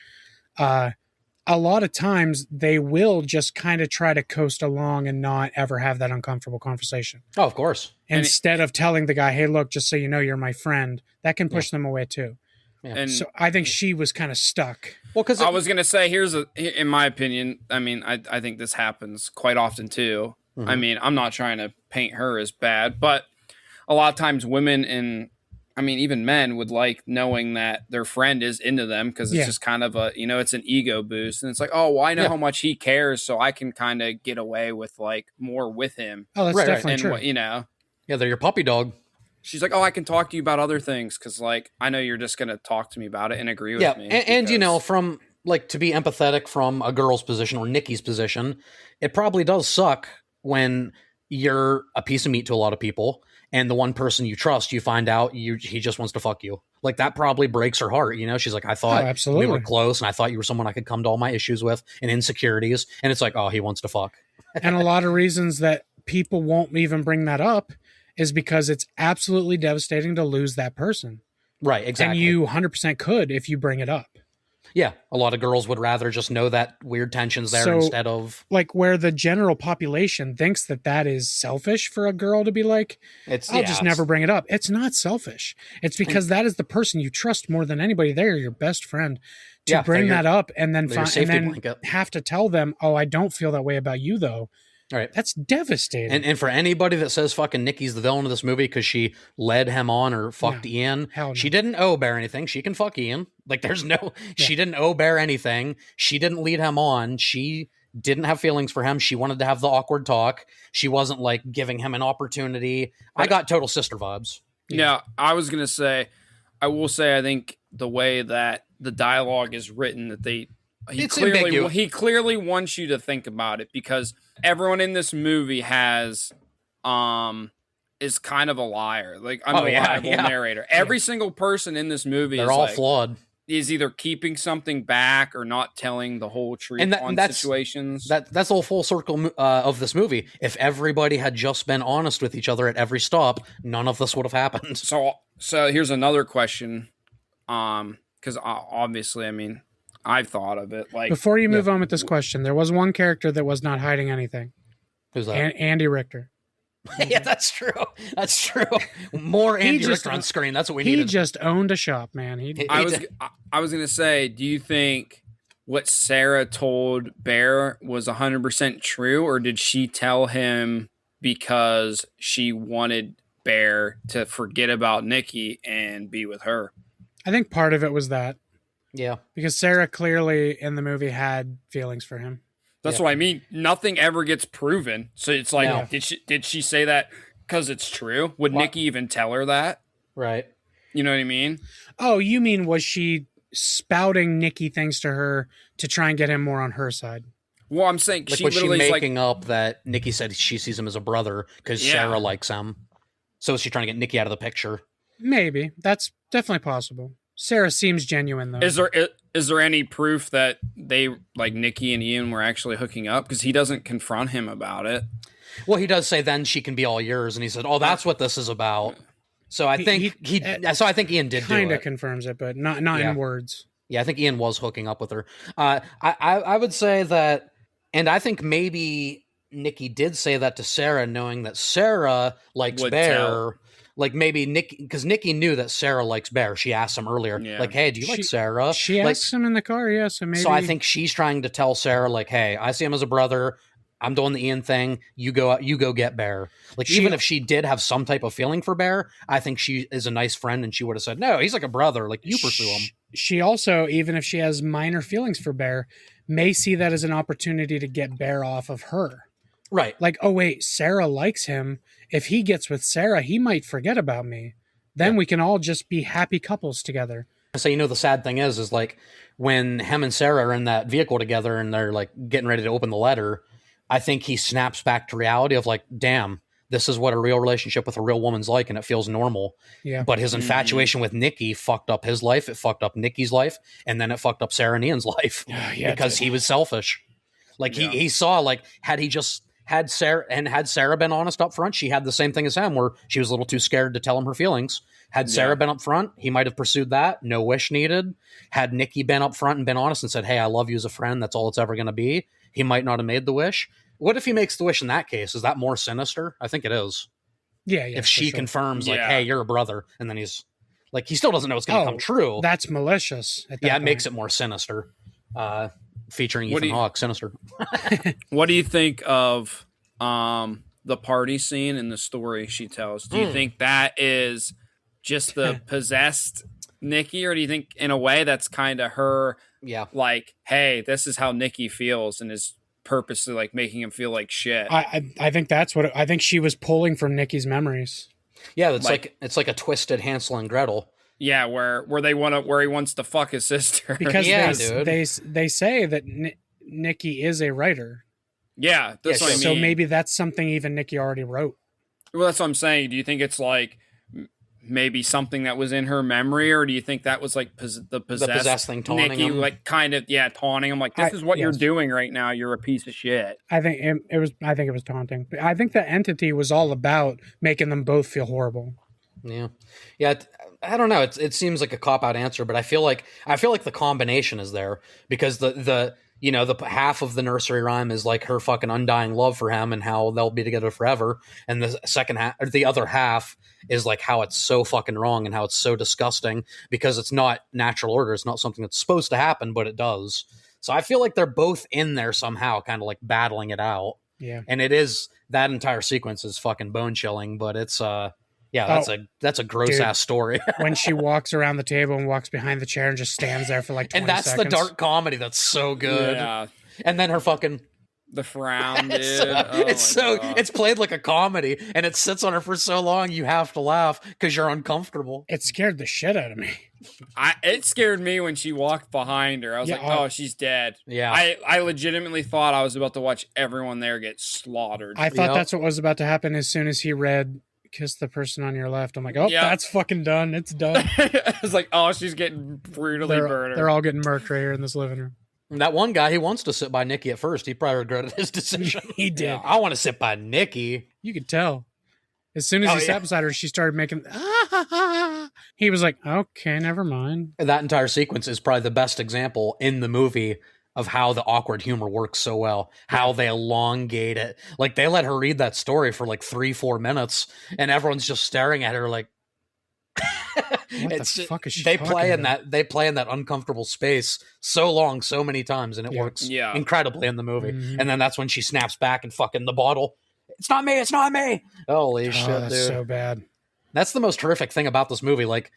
A lot of times they will just kind of try to coast along and not ever have that uncomfortable conversation. Oh, of course. Instead of telling the guy, hey, look, just so you know, you're my friend, that can push them away too. Yeah. And so I think she was kind of stuck. Well, because I was going to say, in my opinion, I mean, I think this happens quite often too. Mm-hmm. I mean, I'm not trying to paint her as bad, but a lot of times women and even men would like knowing that their friend is into them, because it's just kind of it's an ego boost. And it's like, oh, well, I know how much he cares, so I can kind of get away with like more with him. Oh, that's definitely true. Yeah, they're your puppy dog. She's like, oh, I can talk to you about other things because, like, I know you're just going to talk to me about it and agree with me. And from, like, to be empathetic from a girl's position or Nikki's position, it probably does suck when you're a piece of meat to a lot of people and the one person you trust, you find out he just wants to fuck you. Like, that probably breaks her heart. She's like, I thought we were close and I thought you were someone I could come to all my issues with and insecurities. And it's like, oh, he wants to fuck. And a lot of reasons that people won't even bring that up is because it's absolutely devastating to lose that person. Right, exactly. And you 100% could if you bring it up. Yeah, a lot of girls would rather just know that weird tension's there instead of... Like, where the general population thinks that is selfish for a girl to be like, I'll just never bring it up. It's not selfish. It's because that is the person you trust more than anybody. They're your best friend. To bring that up and then have to tell them, oh, I don't feel that way about you, though. All right. That's devastating. And for anybody that says fucking Nikki's the villain of this movie because she led him on or fucked Ian, she didn't owe Bear anything. She can fuck Ian. Like, there's no... She didn't owe Bear anything. She didn't lead him on. She didn't have feelings for him. She wanted to have the awkward talk. She wasn't, like, giving him an opportunity. I got total sister vibes. Yeah, I was going to say... I will say I think the way that the dialogue is written, that he clearly wants you to think about it, because everyone in this movie is kind of a liar, like unreliable narrator. Every single person in this movie they're all flawed. is either keeping something back or not telling the whole truth on situations. That's the whole full circle of this movie. If everybody had just been honest with each other at every stop, none of this would have happened. So here's another question. Because obviously, I mean, I've thought of it. Like, before you move on with this question, there was one character that was not hiding anything. Who's that? Andy Richter. Yeah, that's true. That's true. More Andy Richter on screen. That's what we needed. He just owned a shop, man. I was gonna say, do you think what Sarah told Bear was 100% true, or did she tell him because she wanted Bear to forget about Nikki and be with her? I think part of it was that. Yeah. Because Sarah clearly in the movie had feelings for him. That's what I mean. Nothing ever gets proven. So it's like, did she say that because it's true? Would Nikki even tell her that? Right. You know what I mean? Oh, you mean was she spouting Nikki things to her to try and get him more on her side? Well, I'm saying like, was she making up that Nikki said she sees him as a brother because Sarah likes him? So is she trying to get Nikki out of the picture? Maybe. That's definitely possible. Sarah seems genuine, though. Is there any proof that they, like, Nikki and Ian were actually hooking up? Because he doesn't confront him about it. Well, he does say then she can be all yours, and he said, "Oh, that's what this is about." So I think I think Ian did kind of confirms it, but not in words. Yeah, I think Ian was hooking up with her. I would say that, and I think maybe Nikki did say that to Sarah, knowing that Sarah likes Bear. Like maybe Nikki, because Nikki knew that Sarah likes Bear. She asked him earlier, like, "Hey, do you like Sarah?" She asks him in the car, yeah. So maybe. So I think she's trying to tell Sarah, like, "Hey, I see him as a brother. I'm doing the Ian thing. You go get Bear." Like, even if she did have some type of feeling for Bear, I think she is a nice friend, and she would have said, "No, he's like a brother. Like, you pursue him." She also, even if she has minor feelings for Bear, may see that as an opportunity to get Bear off of her. Right. Like, oh wait, Sarah likes him. If he gets with Sarah, he might forget about me. Then we can all just be happy couples together. So, the sad thing is like when him and Sarah are in that vehicle together and they're like getting ready to open the letter, I think he snaps back to reality of like, damn, this is what a real relationship with a real woman's like, and it feels normal. Yeah. But his infatuation with Nikki fucked up his life. It fucked up Nikki's life. And then it fucked up Sarah and Ian's life because he was selfish. Like he saw, like, had Sarah been honest up front, she had the same thing as him, where she was a little too scared to tell him her feelings. Had Sarah been up front, he might have pursued that. No wish needed. Had Nikki been up front and been honest and said, "Hey, I love you as a friend. That's all it's ever going to be," he might not have made the wish. What if he makes the wish in that case? Is that more sinister? I think it is. Yeah. If she confirms, like, "Hey, you're a brother," and then he's like, he still doesn't know it's going to come true. That's malicious. It makes it more sinister. Featuring Ethan Hawke, sinister. What do you think of the party scene in the story she tells? Do you think that is just the possessed Nikki, or do you think in a way that's kind of her like, hey, this is how Nikki feels, and is purposely like making him feel like shit? I think that's what I think she was pulling from Nikki's memories. Yeah, it's like a twisted Hansel and Gretel. Yeah, where he wants to fuck his sister. Because they say that Nikki is a writer. Yeah, that's what I mean. So maybe that's something even Nikki already wrote. Well, that's what I'm saying. Do you think it's like maybe something that was in her memory, or do you think that was like the possessed thing taunting Nikki, him? like kind of taunting him, like, this is what you're doing right now. You're a piece of shit. I think it was. I think it was taunting. I think the entity was all about making them both feel horrible. Yeah. I don't know. It seems like a cop-out answer, but I feel like the combination is there, because the half of the nursery rhyme is like her fucking undying love for him and how they'll be together forever, and the second half, or the other half, is like how it's so fucking wrong and how it's so disgusting because it's not natural order. It's not something that's supposed to happen, but it does. So I feel like they're both in there somehow, kind of like battling it out. Yeah, and that entire sequence is fucking bone chilling, but it's that's a gross ass story. When she walks around the table and walks behind the chair and just stands there for like 20 seconds. And that's the dark comedy that's so good. Yeah. And then her fucking the frown, dude. It's played like a comedy, and it sits on her for so long you have to laugh because you're uncomfortable. It scared the shit out of me. It scared me when she walked behind her. I was like, oh, she's dead. Yeah. I legitimately thought I was about to watch everyone there get slaughtered. I thought that's what was about to happen as soon as he read kiss the person on your left. I'm like, oh, that's fucking done. It's done. It's like, oh, she's getting brutally murdered. They're all getting murked right here in this living room. That one guy, he wants to sit by Nikki at first. He probably regretted his decision. He did. Yeah, I want to sit by Nikki. You could tell. As soon as he sat beside her, she started making... He was like, okay, never mind. That entire sequence is probably the best example in the movie of how the awkward humor works so well. How they elongate it. Like, they let her read that story for like 3-4 minutes, and everyone's just staring at her like... What the fuck is she they talking play in about? that they play in that uncomfortable space so long, so many times, and it works incredibly in the movie. And then that's when she snaps back and fucking the bottle. It's not me. It's not me. Holy shit, that's dude. so bad. That's the most horrific thing about this movie. Like,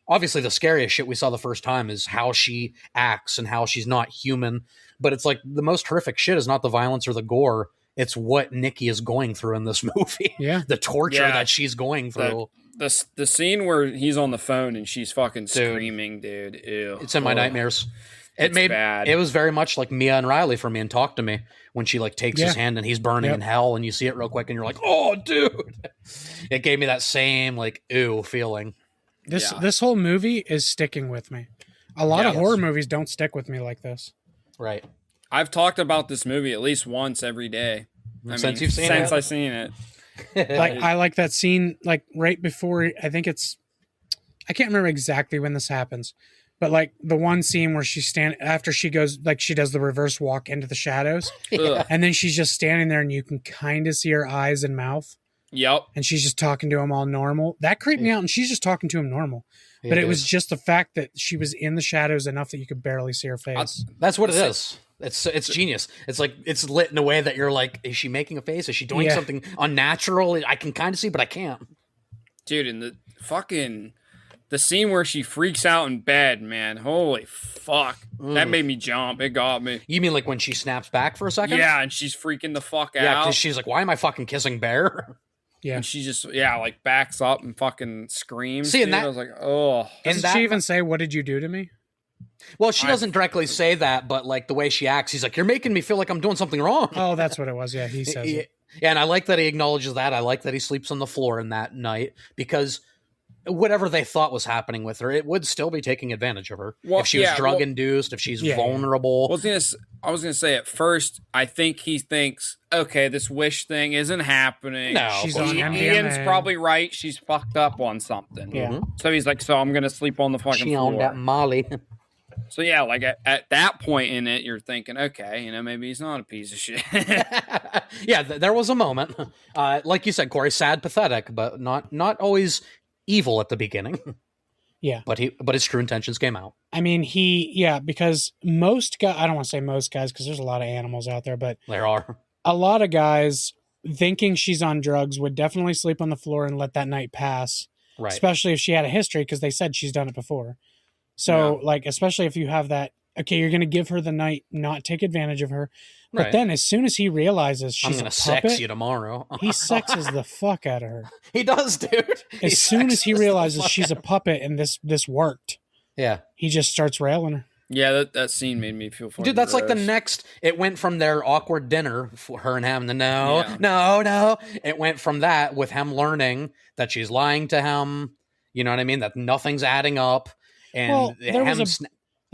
obviously, the scariest shit we saw the first time is how she acts and how she's not human. But it's like the most horrific shit is not the violence or the gore. It's what Nikki is going through in this movie. Yeah, the torture that she's going through. The scene where he's on the phone and she's fucking screaming, dude. Ew. It's in my nightmares. It was very much like Mia and Riley for me in Talk to Me, when she like takes his hand and he's burning in hell, and you see it real quick and you're like, oh, dude. It gave me that same like ew feeling. This whole movie is sticking with me. A lot of horror movies don't stick with me like this. Right. I've talked about this movie at least once every day. Since I've seen it. Like, I like that scene, like right before, I can't remember exactly when this happens, but like the one scene where she's after she goes, like she does the reverse walk into the shadows, and then she's just standing there and you can kind of see her eyes and mouth. Yep. And she's just talking to him all normal. That creeped me out, and she's just talking to him normal. But it was just the fact that she was in the shadows enough that you could barely see her face. That's what it is. It's genius. It's like it's lit in a way that you're like, is she making a face? Is she doing something unnatural? I can kind of see, but I can't. Dude, and the scene where she freaks out in bed, man. Holy fuck. That made me jump. It got me. You mean like when she snaps back for a second? Yeah, and she's freaking the fuck out. Yeah, because she's like, why am I fucking kissing Bear? Yeah. And she just, like backs up and fucking screams. See, and I was like, oh. Doesn't she even say, what did you do to me? Well, she doesn't directly say that, but like the way she acts, he's like, you're making me feel like I'm doing something wrong. Oh, that's what it was. Yeah, he says it. Yeah, and I like that he acknowledges that. I like that he sleeps on the floor in that night, because whatever they thought was happening with her, it would still be taking advantage of her. If she was drug-induced, if she's vulnerable. I was going to say, at first, I think he thinks, okay, this wish thing isn't happening. No, she's on MDMA. Ian's probably right. She's fucked up on something. Yeah. So he's like, so I'm going to sleep on the fucking she floor. on that Molly. So yeah, like at that point in it, you're thinking, okay, maybe he's not a piece of shit. Yeah, there was a moment, like you said, Corey, sad, pathetic, but not always evil at the beginning. Yeah, but his true intentions came out. I mean, because most guys, I don't want to say most guys because there's a lot of animals out there, but there are a lot of guys thinking she's on drugs would definitely sleep on the floor and let that night pass. Right, especially if she had a history, because they said she's done it before. So, like, especially if you have that, okay, you're going to give her the night, not take advantage of her. But then as soon as he realizes she's I'm going to sex you tomorrow, he sexes the fuck out of her. He does, dude. As soon as he realizes she's a puppet and this worked, he just starts railing her. Yeah, that scene made me feel fucking dude, that's gross. Like the next, it went from their awkward dinner, for her and him, no. It went from that with him learning that she's lying to him, you know what I mean? That nothing's adding up. And there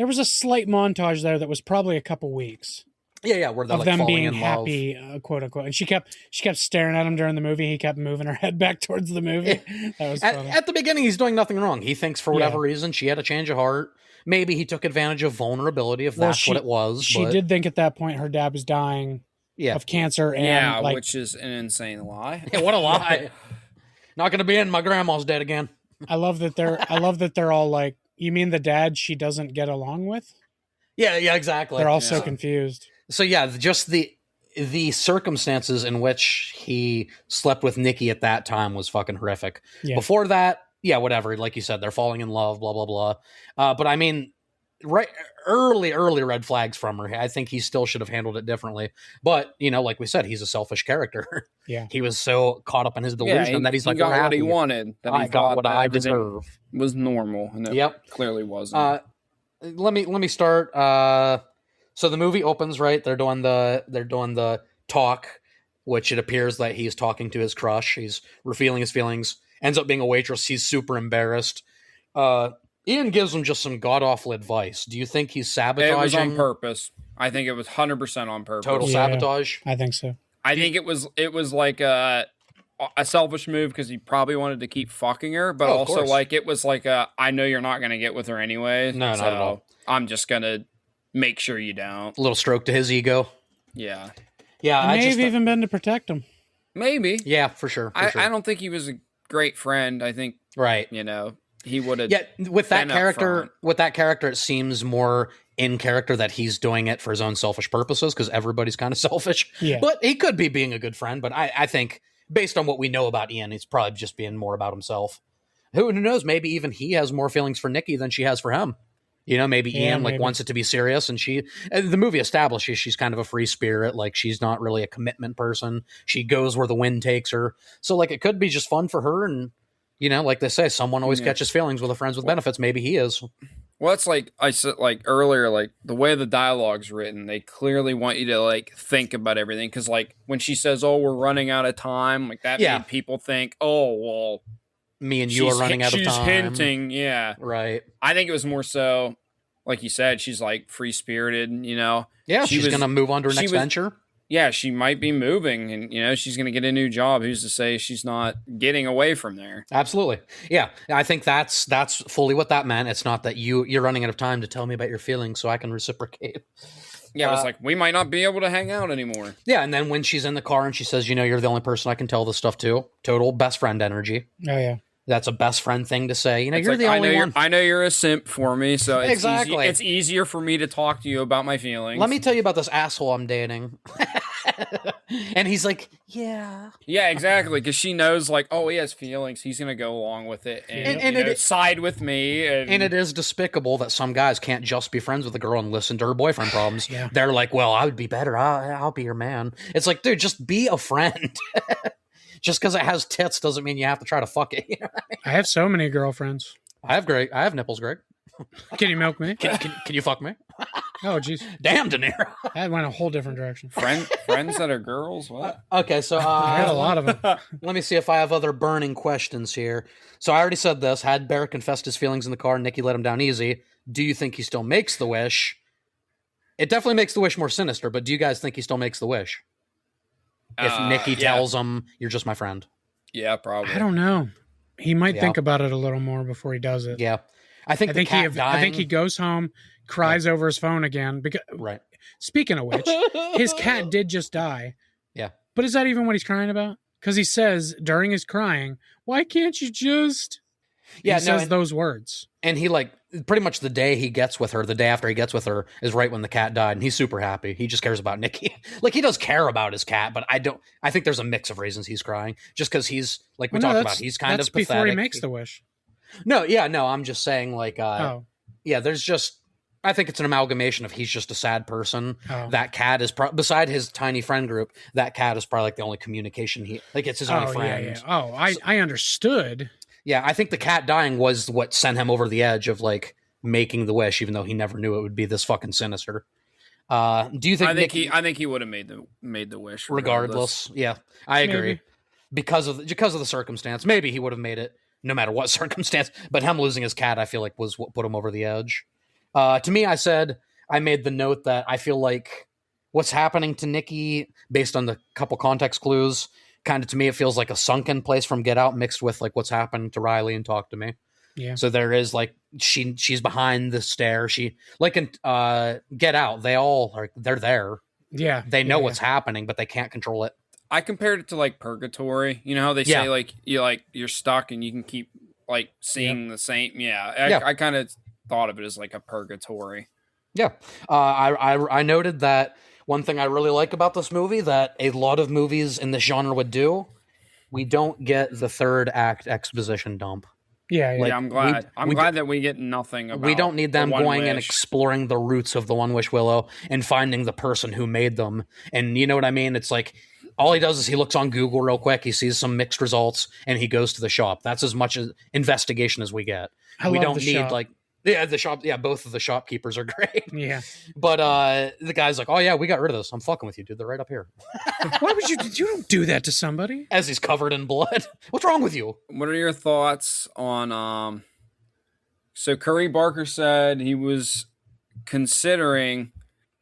was a slight montage there that was probably a couple weeks. Yeah, where they're of them being happy, quote unquote. And she kept staring at him during the movie. He kept moving her head back towards the movie. That was funny. At the beginning, he's doing nothing wrong. He thinks for whatever reason she had a change of heart. Maybe he took advantage of vulnerability, if that's what it was. She did think at that point her dad was dying of cancer. And which is an insane lie. Yeah, what a lie! Not going to be in. My grandma's dead again. I love that they're all like, you mean the dad she doesn't get along with? Yeah, exactly. They're all so confused. So yeah, just the circumstances in which he slept with Nikki at that time was fucking horrific. Yeah. Before that, whatever. Like you said, they're falling in love, blah, blah, blah. But I mean, early red flags from her. I think he still should have handled it differently. But, like we said, he's a selfish character. Yeah. He was so caught up in his delusion that he's like, got what he wanted. That I got what I deserve. Was normal. And it clearly wasn't. Let me start. So the movie opens, right? They're doing the talk. which it appears that he's talking to his crush. He's revealing his feelings. Ends up being a waitress. He's super embarrassed. Ian gives him just some god-awful advice. Do you think he's sabotaging? It was on purpose. I think it was 100% on purpose. Total sabotage? I think so. I think it was like a selfish move because he probably wanted to keep fucking her, but also like it was like I know you're not going to get with her anyway. No, not at all. I'm just going to make sure you don't. A little stroke to his ego. Yeah. Yeah, I may have even been to protect him. Maybe. Yeah, for sure. I don't think he was a great friend. I think, he would have. Yeah, with that character, it seems more in character that he's doing it for his own selfish purposes because everybody's kind of selfish. Yeah. But he could be being a good friend. But I think, based on what we know about Ian, he's probably just being more about himself. Who knows? Maybe even he has more feelings for Nikki than she has for him. Maybe Ian wants it to be serious, and the movie establishes she's kind of a free spirit. Like, she's not really a commitment person. She goes where the wind takes her. So, like, it could be just fun for her. And, like they say, someone always catches feelings with a friends with benefits. Maybe he is. Well, it's like I said, like earlier, like the way the dialogue's written, they clearly want you to like think about everything. Because like when she says, "Oh, we're running out of time," like that made people think, "Oh, well." Me and you are running out of time. She's hinting, Right. I think it was more so, like you said, she's like free-spirited, Yeah, she's going to move on to her next venture. Yeah, she might be moving, and, she's going to get a new job. Who's to say she's not getting away from there? Absolutely. Yeah, I think that's fully what that meant. It's not that you're running out of time to tell me about your feelings so I can reciprocate. Yeah, it's like, we might not be able to hang out anymore. Yeah, and then when she's in the car and she says, you're the only person I can tell this stuff to, total best friend energy. Oh, yeah. That's a best friend thing to say. You're like, the only one. I know you're a simp for me, so it's exactly. It's easier for me to talk to you about my feelings. Let me tell you about this asshole I'm dating. And he's like, yeah. Yeah, exactly, because she knows, like, oh, he has feelings. He's going to go along with it and side with me. And it is despicable that some guys can't just be friends with a girl and listen to her boyfriend problems. Yeah. They're like, well, I would be better. I'll be your man. It's like, dude, just be a friend. Just because it has tits doesn't mean you have to try to fuck it. I have so many girlfriends. I have nipples, Greg. Can you milk me? Can you fuck me? Oh, jeez. Damn, De Niro. That went a whole different direction. Friends that are girls? What? Okay, so I got a lot of them. Let me see if I have other burning questions here. So I already said this. Had Barrett confessed his feelings in the car and Nikki let him down easy, do you think he still makes the wish? It definitely makes the wish more sinister, but do you guys think he still makes the wish? If Nikki tells him, you're just my friend. Yeah, probably. I don't know. He might think about it a little more before he does it. Yeah. I think he goes home, cries over his phone again. Because, right. Speaking of which, his cat did just die. Yeah. But is that even what he's crying about? Because he says during his crying, why can't you just... He says those words. And he, like, pretty much the day after he gets with her is right when the cat died, and he's super happy. He just cares about Nikki. Like, he does care about his cat, but I think there's a mix of reasons he's crying. Just because he's, like we talked about, he's kind of pathetic. Before he makes the wish. No, I'm just saying, like, there's just, I think it's an amalgamation of he's just a sad person. Oh. That cat is, beside his tiny friend group, that cat is probably, like, the only communication it's his only friend. Yeah. Oh, I understood. Yeah, I think the cat dying was what sent him over the edge of, like, making the wish, even though he never knew it would be this fucking sinister. Do you think? I think he would have made the wish regardless. Yeah, I agree. Because of the circumstance, maybe he would have made it no matter what circumstance. But him losing his cat, I feel like, was what put him over the edge. To me, I made the note that I feel like what's happening to Nikki, based on the couple context clues. Kind of, to me, it feels like a sunken place from Get Out mixed with, like, what's happening to Riley and Talk to Me. Yeah. So there is, like, she's behind the stair. She, like, in Get Out, they're there. Yeah. They know what's happening, but they can't control it. I compared it to, like, purgatory. You know how they say, like, you're stuck and you can keep, like, seeing the same. Yeah. I kind of thought of it as, like, a purgatory. Yeah. I noted that one thing I really like about this movie that a lot of movies in this genre would do, we don't get the third act exposition dump. Yeah, like, I'm glad. I'm glad that we get nothing about. We don't need them going and exploring the roots of the One Wish Willow and finding the person who made them. And you know what I mean? It's like all he does is he looks on Google real quick, he sees some mixed results, and he goes to the shop. That's as much as investigation as we get. We don't need shop. Like Yeah, both of the shopkeepers are great. Yeah. But the guy's like, oh yeah, we got rid of this. I'm fucking with you, dude. They're right up here. Why would you don't do that to somebody? As he's covered in blood. What's wrong with you? What are your thoughts on so Curry Barker said he was considering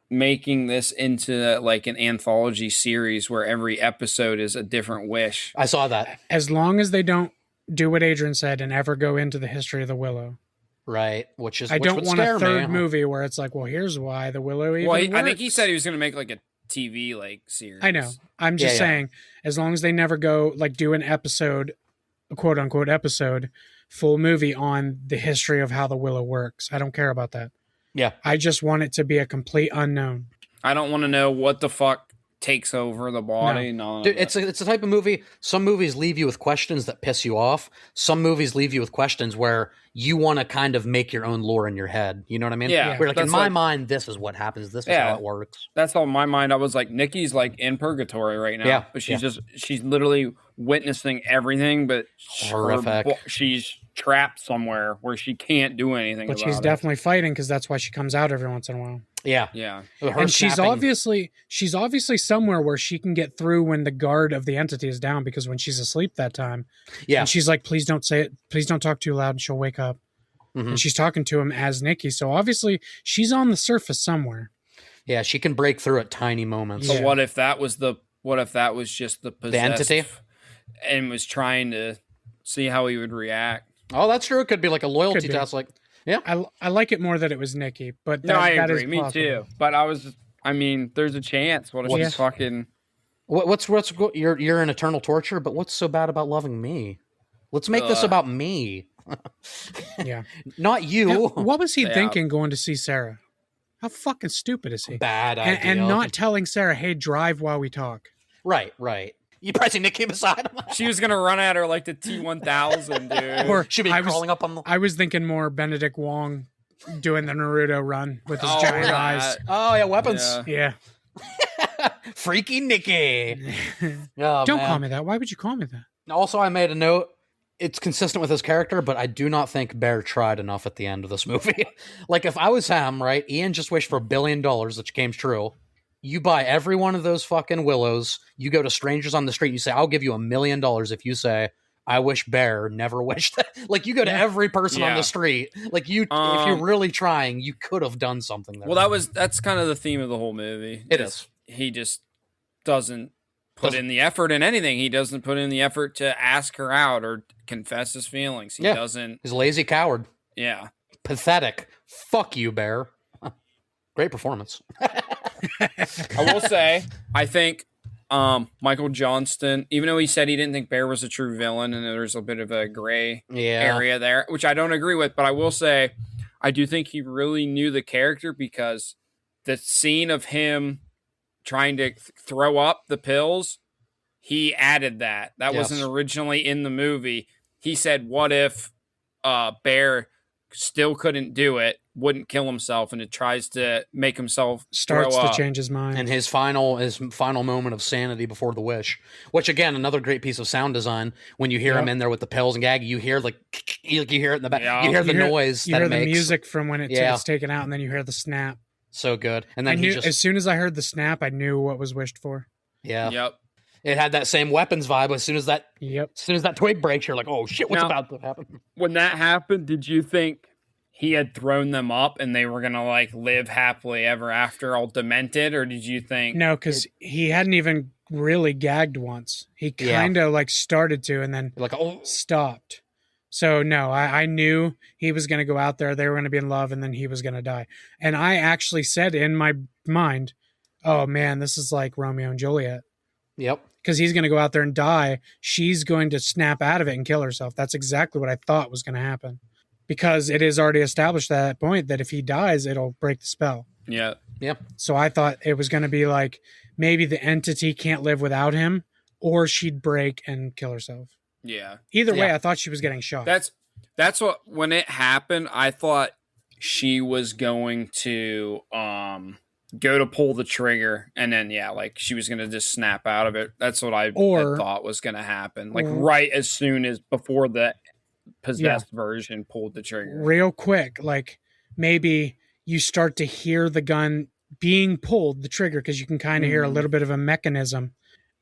making this into like an anthology series where every episode is a different wish. I saw that. As long as they don't do what Adrian said and ever go into the history of the Willow. Right, I don't want a third movie where it's like, well, here's why the Willow even works. I think he said he was going to make like a TV like series. I know. I'm just saying, as long as they never go like do an episode, a quote unquote episode, full movie on the history of how the Willow works. I don't care about that. Yeah. I just want it to be a complete unknown. I don't want to know what the fuck takes over the body. No. Dude, it's a type of movie. Some movies leave you with questions that piss you off. Some movies leave you with questions where you want to kind of make your own lore in your head. You know what I mean? Yeah. Where like in my mind, this is what happens. This is how it works. That's how in my mind I was like, Nikki's like in purgatory right now. Yeah. But she's literally witnessing everything, but horrific. She's trapped somewhere where she can't do anything. But she's definitely fighting because that's why she comes out every once in a while. Yeah. Yeah. And she's obviously somewhere where she can get through when the guard of the entity is down, because when she's asleep that time, and she's like, please don't say it, please don't talk too loud, and she'll wake up. Mm-hmm. And she's talking to him as Nikki. So obviously she's on the surface somewhere. Yeah, she can break through at tiny moments. But what if that was just the possessed entity and was trying to see how he would react? Oh, that's true. It could be like a loyalty test. Like, yeah, I like it more that it was Nikki, but I agree. Me too. But there's a chance. What if she's fucking? What's you're in eternal torture? But what's so bad about loving me? Let's make this about me. Yeah, not you. Now, what was he thinking going to see Sarah? How fucking stupid is he? Bad idea. And not telling Sarah, hey, drive while we talk. Right. You pressing Nikki beside him. She was gonna run at her like the T-1000, dude. Or she'd be crawling up on the. I was thinking more Benedict Wong doing the Naruto run with his giant eyes. Oh yeah, weapons. Yeah. Freaky Nikki. Don't call me that. Why would you call me that? Also, I made a note. It's consistent with his character, but I do not think Bear tried enough at the end of this movie. Like, if I was him, right, Ian just wished for $1 billion, which came true. You buy every one of those fucking willows, you go to strangers on the street, you say, I'll give you $1 million if you say, I wish Bear never wished that. Like, you go to every person on the street. Like, if you're really trying, you could have done something there. Well, that's kind of the theme of the whole movie. It is. He just doesn't put in the effort in anything. He doesn't put in the effort to ask her out or confess his feelings. He doesn't. He's a lazy coward. Yeah. Pathetic. Fuck you, Bear. Great performance. I will say, I think Michael Johnston, even though he said he didn't think Bear was a true villain and there's a bit of a gray area there, which I don't agree with, but I will say I do think he really knew the character, because the scene of him trying to throw up the pills, he added that. That wasn't originally in the movie. He said, what if Bear still couldn't do it, wouldn't kill himself, and it tries to make himself starts to change his mind. And his final moment of sanity before the wish, which again, another great piece of sound design. When you hear him in there with the pills and gag, you hear you hear it in the back. You hear the noise. You hear the music from when it's taken out, and then you hear the snap. So good. And then as soon as I heard the snap, I knew what was wished for. Yeah. Yep. It had that same weapons vibe. As soon as that twig breaks, you're like, oh shit, what's about to happen? When that happened, did you think he had thrown them up and they were gonna like live happily ever after, all demented, or did you think no? Because he hadn't even really gagged once. He kind of like started to, and then stopped. So no, I knew he was going to go out there. They were going to be in love, and then he was going to die. And I actually said in my mind, "Oh man, this is like Romeo and Juliet." Yep. Because he's going to go out there and die. She's going to snap out of it and kill herself. That's exactly what I thought was going to happen. Because it is already established at that point that if he dies, it'll break the spell. Yeah. Yep. So I thought it was going to be like maybe the entity can't live without him, or she'd break and kill herself. Yeah. Either way, I thought she was getting shot. That's what, when it happened, I thought she was going to go to pull the trigger, and then like she was going to just snap out of it. That's what I thought was going to happen. Like right as soon as before the possessed version pulled the trigger. Real quick, like maybe you start to hear the gun being pulled, the trigger, because you can kind of hear a little bit of a mechanism.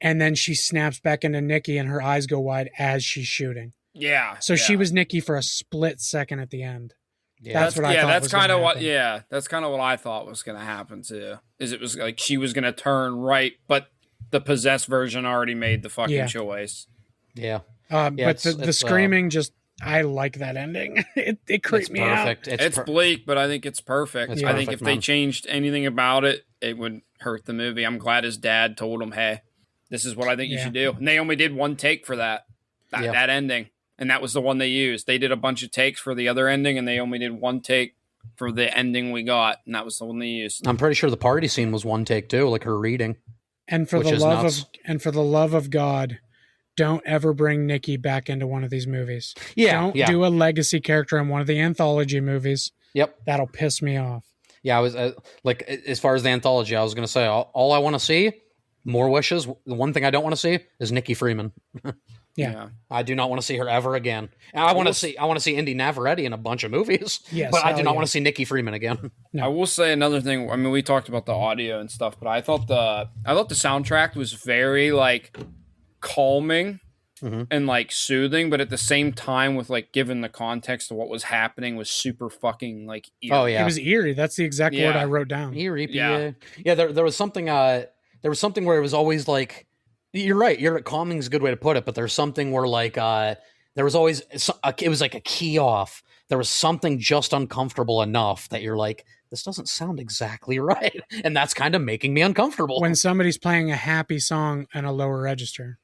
And then she snaps back into Nikki and her eyes go wide as she's shooting. Yeah. So she was Nikki for a split second at the end. Yeah, that's what I thought. That's kind of what. Yeah, that's kind of what I thought was going to happen too. Is it was like she was going to turn right, but the possessed version already made the fucking choice. Yeah. But the screaming just. I like that ending. It creeped me out. It's bleak, but I think it's perfect. I think if they changed anything about it, it would hurt the movie. I'm glad his dad told him, "Hey, this is what I think you should do." And they only did one take for that ending. And that was the one they used. They did a bunch of takes for the other ending, and they only did one take for the ending we got, and that was the one they used. I'm pretty sure the party scene was one take too, like her reading. And for the love of God, don't ever bring Nikki back into one of these movies. Don't do a legacy character in one of the anthology movies. Yep, that'll piss me off. Yeah, I was like, as far as the anthology, I was going to say all I want to see, more wishes. The one thing I don't want to see is Nikki Freeman. Yeah, I do not want to see her ever again. And I want to see Indy Navarrete in a bunch of movies. Yes, but I do not want to see Nikki Freeman again. No. I will say another thing. I mean, we talked about the audio and stuff, but I thought the soundtrack was very like calming and like soothing, but at the same time, with like given the context of what was happening, was super fucking like eerie. Oh yeah, it was eerie. That's the exact word I wrote down. Eerie. Yeah. There was something. There was something where it was always like. You're right. Calming is a good way to put it, but there's something where like there was always it was like a key off. There was something just uncomfortable enough that you're like, this doesn't sound exactly right, and that's kind of making me uncomfortable. When somebody's playing a happy song in a lower register,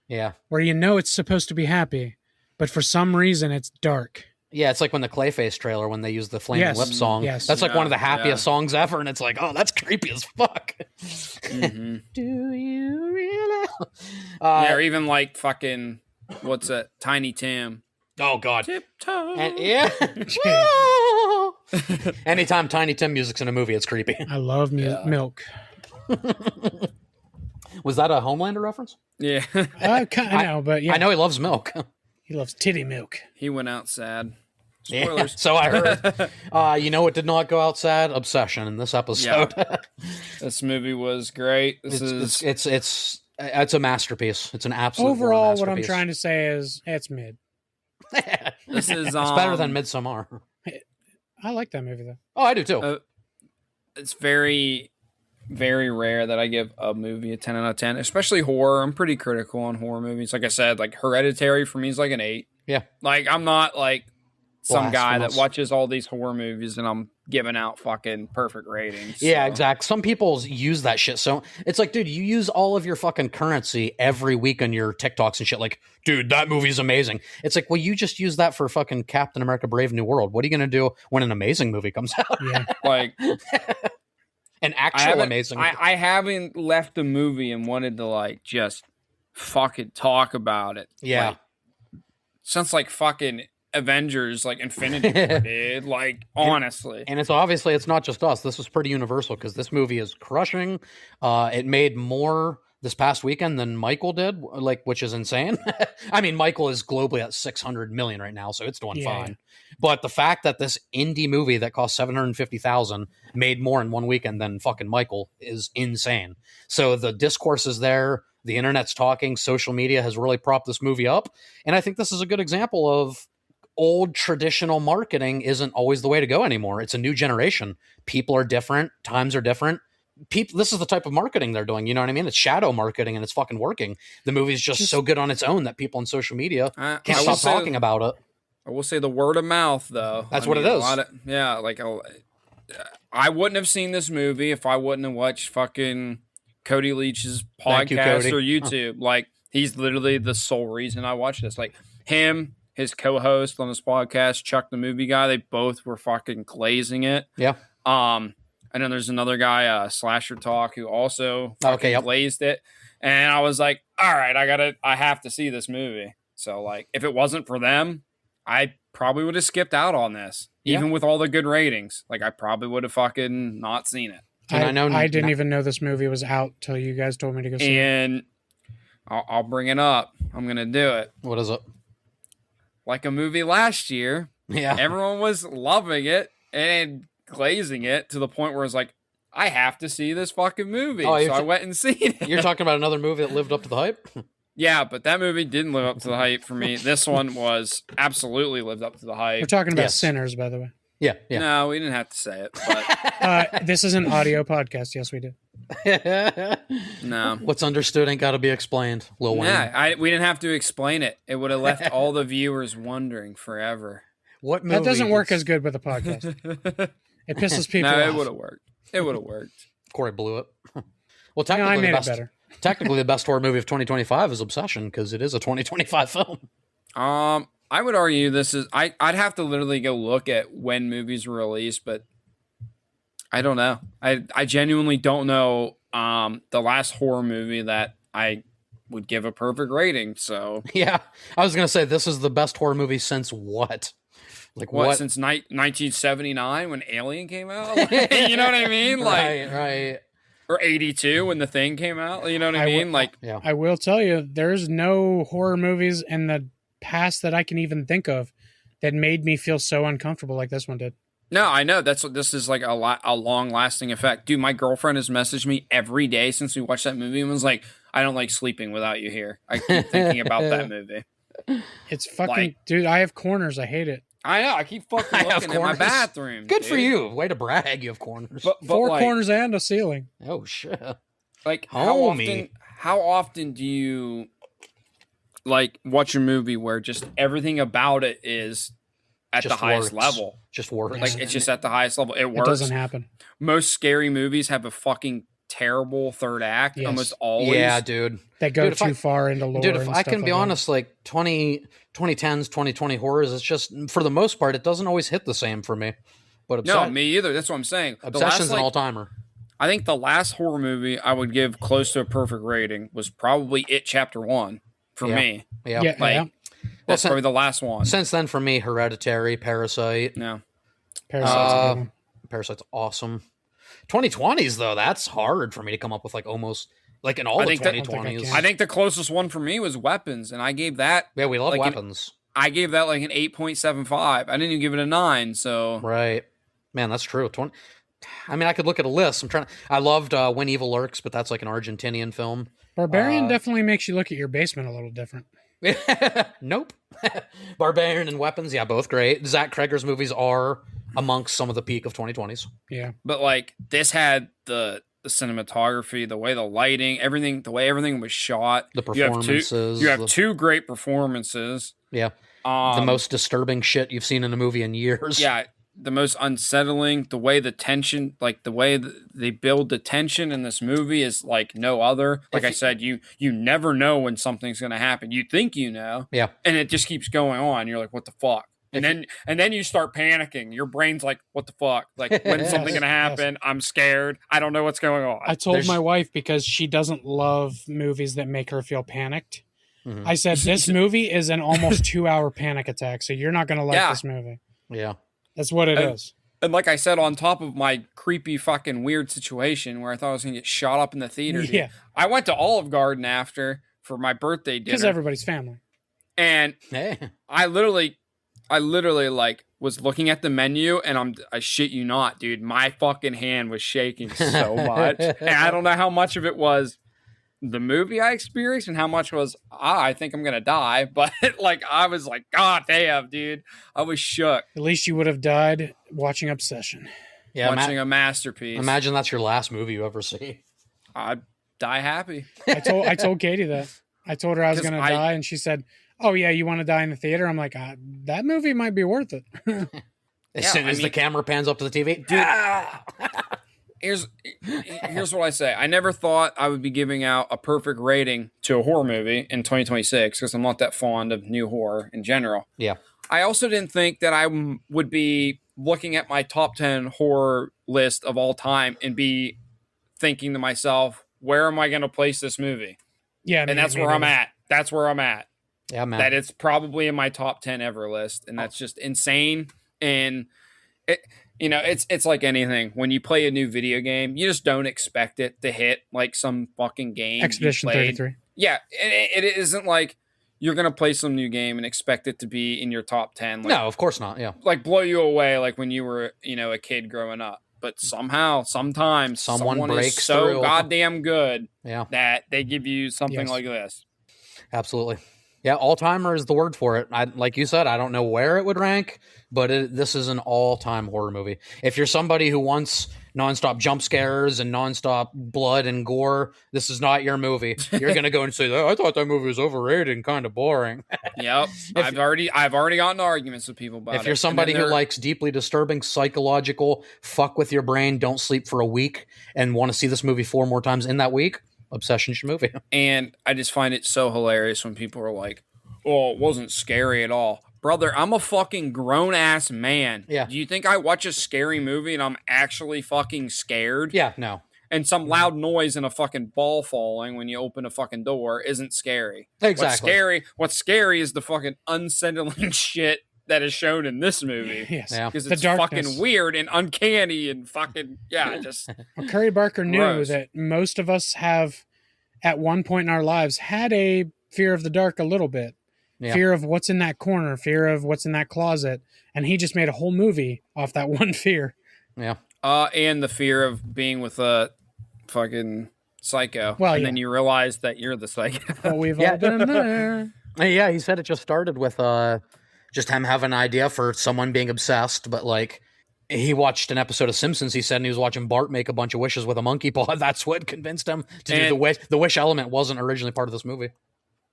where you know it's supposed to be happy, but for some reason it's dark. Yeah, it's like when the Clayface trailer, when they use the Flaming Lip song. Yes. That's like one of the happiest songs ever, and it's like, oh, that's creepy as fuck. Mm-hmm. Do you realize? Or even like fucking, what's that? Tiny Tim. Oh, God. Tiptoe. And, anytime Tiny Tim music's in a movie, it's creepy. I love milk. Was that a Homelander reference? Yeah. I know, but yeah. I know he loves milk. He loves titty milk. He went out sad. Spoilers. Yeah, so I heard. You know what did not go out sad? Obsession in this episode. Yeah. This movie was great. It's a masterpiece. It's an absolute overall masterpiece. What I'm trying to say is it's mid. This is it's better than Midsommar. I like that movie though. Oh, I do too. It's very, very rare that I give a movie a 10 out of 10, especially horror. I'm pretty critical on horror movies. Like I said, like Hereditary for me is like an 8. Yeah. Like I'm not like some guy that watches all these horror movies and I'm giving out fucking perfect ratings. Yeah, exactly. Some people use that shit. So it's like, dude, you use all of your fucking currency every week on your TikToks and shit. Like, dude, that movie's amazing. It's like, well, you just use that for fucking Captain America Brave New World. What are you going to do when an amazing movie comes out? Yeah. Like an actual amazing movie. I haven't left the movie and wanted to like just fucking talk about it. Yeah. Like, since like fucking Avengers, like Infinity War did, like honestly. And it's obviously it's not just us. This was pretty universal because this movie is crushing. It made more this past weekend than Michael did, like, which is insane. I mean, Michael is globally at 600 million right now, so it's doing fine. But the fact that this indie movie that cost 750,000 made more in one weekend than fucking Michael is insane. So the discourse is there. The internet's talking. Social media has really propped this movie up. And I think this is a good example of old traditional marketing isn't always the way to go anymore. It's a new generation. People are different. Times are different. This is the type of marketing they're doing. You know what I mean? It's shadow marketing and it's fucking working. The movie's just so good on its own that people on social media can't stop talking about it. I will say the word of mouth, though. That's what it is. Like I wouldn't have seen this movie if I wouldn't have watched fucking Cody Leach's podcast or YouTube. Like, he's literally the sole reason I watched this. Like, him, his co-host on this podcast, Chuck the Movie Guy, they both were fucking glazing it. Yeah. And then there's another guy, Slasher Talk, who also glazed it. And I was like, all right, I have to see this movie. So, like, if it wasn't for them, I probably would have skipped out on this. Even with all the good ratings. Like, I probably would have fucking not seen it. And I didn't even know this movie was out till you guys told me to go see it. And I'll bring it up. I'm going to do it. What is it? like a movie last year. Yeah. Everyone was loving it and glazing it to the point where it's like, I have to see this fucking movie. So I went and seen it. You're talking about another movie that lived up to the hype? Yeah, but that movie didn't live up to the hype for me. This one was absolutely lived up to the hype. We're talking about Sinners, by the way. Yeah. No, we didn't have to say it. But this is an audio podcast. Yes, we did. No. What's understood ain't got to be explained, Lil Wayne. Yeah, we didn't have to explain it. It would have left all the viewers wondering forever. What movie? That doesn't work as good with a podcast. It pisses people off. No, it would have worked. It would have worked. Corey blew it. Well, I made it better. Technically, the best horror movie of 2025 is Obsession, because it is a 2025 film. I would argue this is... I'd have to literally go look at when movies were released, but I don't know. I genuinely don't know the last horror movie that I would give a perfect rating, so... Yeah, I was going to say, this is the best horror movie since what? Like what? Since 1979 when Alien came out? You know what I mean? Like, right. Or 82 when The Thing came out? You know what I mean? Yeah. I will tell you, there's no horror movies in the past that I can even think of that made me feel so uncomfortable like this one did. No, I know. This is like a long-lasting effect. Dude, my girlfriend has messaged me every day since we watched that movie and was like, I don't like sleeping without you here. I keep thinking about that movie. It's fucking... dude, I have corners. I hate it. I know. I keep fucking looking at my bathroom. Good for you. Way to brag. You have corners. But 4 corners and a ceiling. Oh, shit. Like, Homie. how often do you, like, watch a movie where just everything about it is at the highest level? Just works. Like, it's just at the highest level. It works. It doesn't happen. Most scary movies have a fucking terrible third act. Yes. Almost always. Yeah, dude. They go too far into lore. Dude, if I can be honest, like 2010s, 2020 horrors, it's just, for the most part, it doesn't always hit the same for me. But no, me either. That's what I'm saying. Obsession's an all-timer. I think the last horror movie I would give close to a perfect rating was probably It Chapter 1 for me. Yeah. That's probably the last one. Since then, for me, Hereditary, Parasite. No. Parasite's awesome. 2020s, though, that's hard for me to come up with, like, almost... Like in all the 2020s. I think the closest one for me was Weapons, and I gave that... Yeah, we love Weapons. I gave that like an 8.75. I didn't even give it a 9, so... Right. Man, that's true. I mean, I could look at a list. I loved When Evil Lurks, but that's like an Argentinian film. Barbarian definitely makes you look at your basement a little different. Nope. Barbarian and Weapons, yeah, both great. Zach Kreger's movies are amongst some of the peak of 2020s. Yeah. But like, this had the cinematography, the way the lighting, everything, the way everything was shot. The performances. You have two great performances. Yeah. The most disturbing shit you've seen in a movie in years. Yeah. The most unsettling, the way the tension, like the way they build the tension in this movie is like no other. Like I said, you never know when something's going to happen. You think you know. Yeah. And it just keeps going on. You're like, what the fuck? And then you start panicking. Your brain's like, what the fuck? Like, when's something going to happen? Yes. I'm scared. I don't know what's going on. I told my wife, because she doesn't love movies that make her feel panicked. Mm-hmm. I said, this movie is an almost 2-hour panic attack, so you're not going to like this movie. Yeah. That's what it is. And like I said, on top of my creepy fucking weird situation where I thought I was going to get shot up in the theater, dude, I went to Olive Garden after for my birthday dinner. Because everybody's family. And I literally like was looking at the menu, and I shit you not, dude, my fucking hand was shaking so much. And I don't know how much of it was the movie I experienced and how much was I think I'm gonna die, but like I was like, God damn, dude, I was shook. At least you would have died watching Obsession. Yeah, watching a masterpiece. Imagine that's your last movie you ever see. I'd die happy. I told Katie that. I told her I was gonna die, and she said, oh yeah, you want to die in the theater? I'm like, that movie might be worth it. As soon as the camera pans up to the TV, dude. Here's what I say. I never thought I would be giving out a perfect rating to a horror movie in 2026 because I'm not that fond of new horror in general. Yeah. I also didn't think that I would be looking at my top 10 horror list of all time and be thinking to myself, where am I going to place this movie? Yeah. And that's where I'm at. That's where I'm at. Yeah, man. That it's probably in my top 10 ever list. And that's just insane. And it's like anything. When you play a new video game, you just don't expect it to hit like some fucking game. Expedition 33. Yeah. It isn't like you're going to play some new game and expect it to be in your top 10. Like, no, of course not. Yeah. Like blow you away like when you were, a kid growing up. But somehow, sometimes someone breaks is so through. Goddamn good that they give you something like this. Absolutely. Yeah, all-timer is the word for it. Like you said, I don't know where it would rank, but this is an all-time horror movie. If you're somebody who wants nonstop jump scares and nonstop blood and gore, this is not your movie. You're going to go and say, I thought that movie was overrated and kind of boring. Yep. I've already gotten arguments with people about it. If you're somebody who likes deeply disturbing, psychological, fuck with your brain, don't sleep for a week, and want to see this movie 4 more times in that week, Obsession's your movie. And I just find it so hilarious when people are like, oh, it wasn't scary at all. Brother, I'm a fucking grown-ass man. Yeah. Do you think I watch a scary movie and I'm actually fucking scared? Yeah, no. And some loud noise and a fucking ball falling when you open a fucking door isn't scary. Exactly. What's scary is the fucking unsettling shit that is shown in this movie. Yes. Because it's fucking weird and uncanny and fucking, just... Well, Curry Barker knew that most of us have, at one point in our lives, had a fear of the dark a little bit. Yeah. Fear of what's in that corner, fear of what's in that closet. And he just made a whole movie off that one fear. Yeah. And the fear of being with a fucking psycho. Well, and then you realize that you're the psycho. Well, we've all been there. Yeah, he said it just started with just him having an idea for someone being obsessed, but like he watched an episode of Simpsons, he said, and he was watching Bart make a bunch of wishes with a monkey paw. That's what convinced him to do the wish. The wish element wasn't originally part of this movie.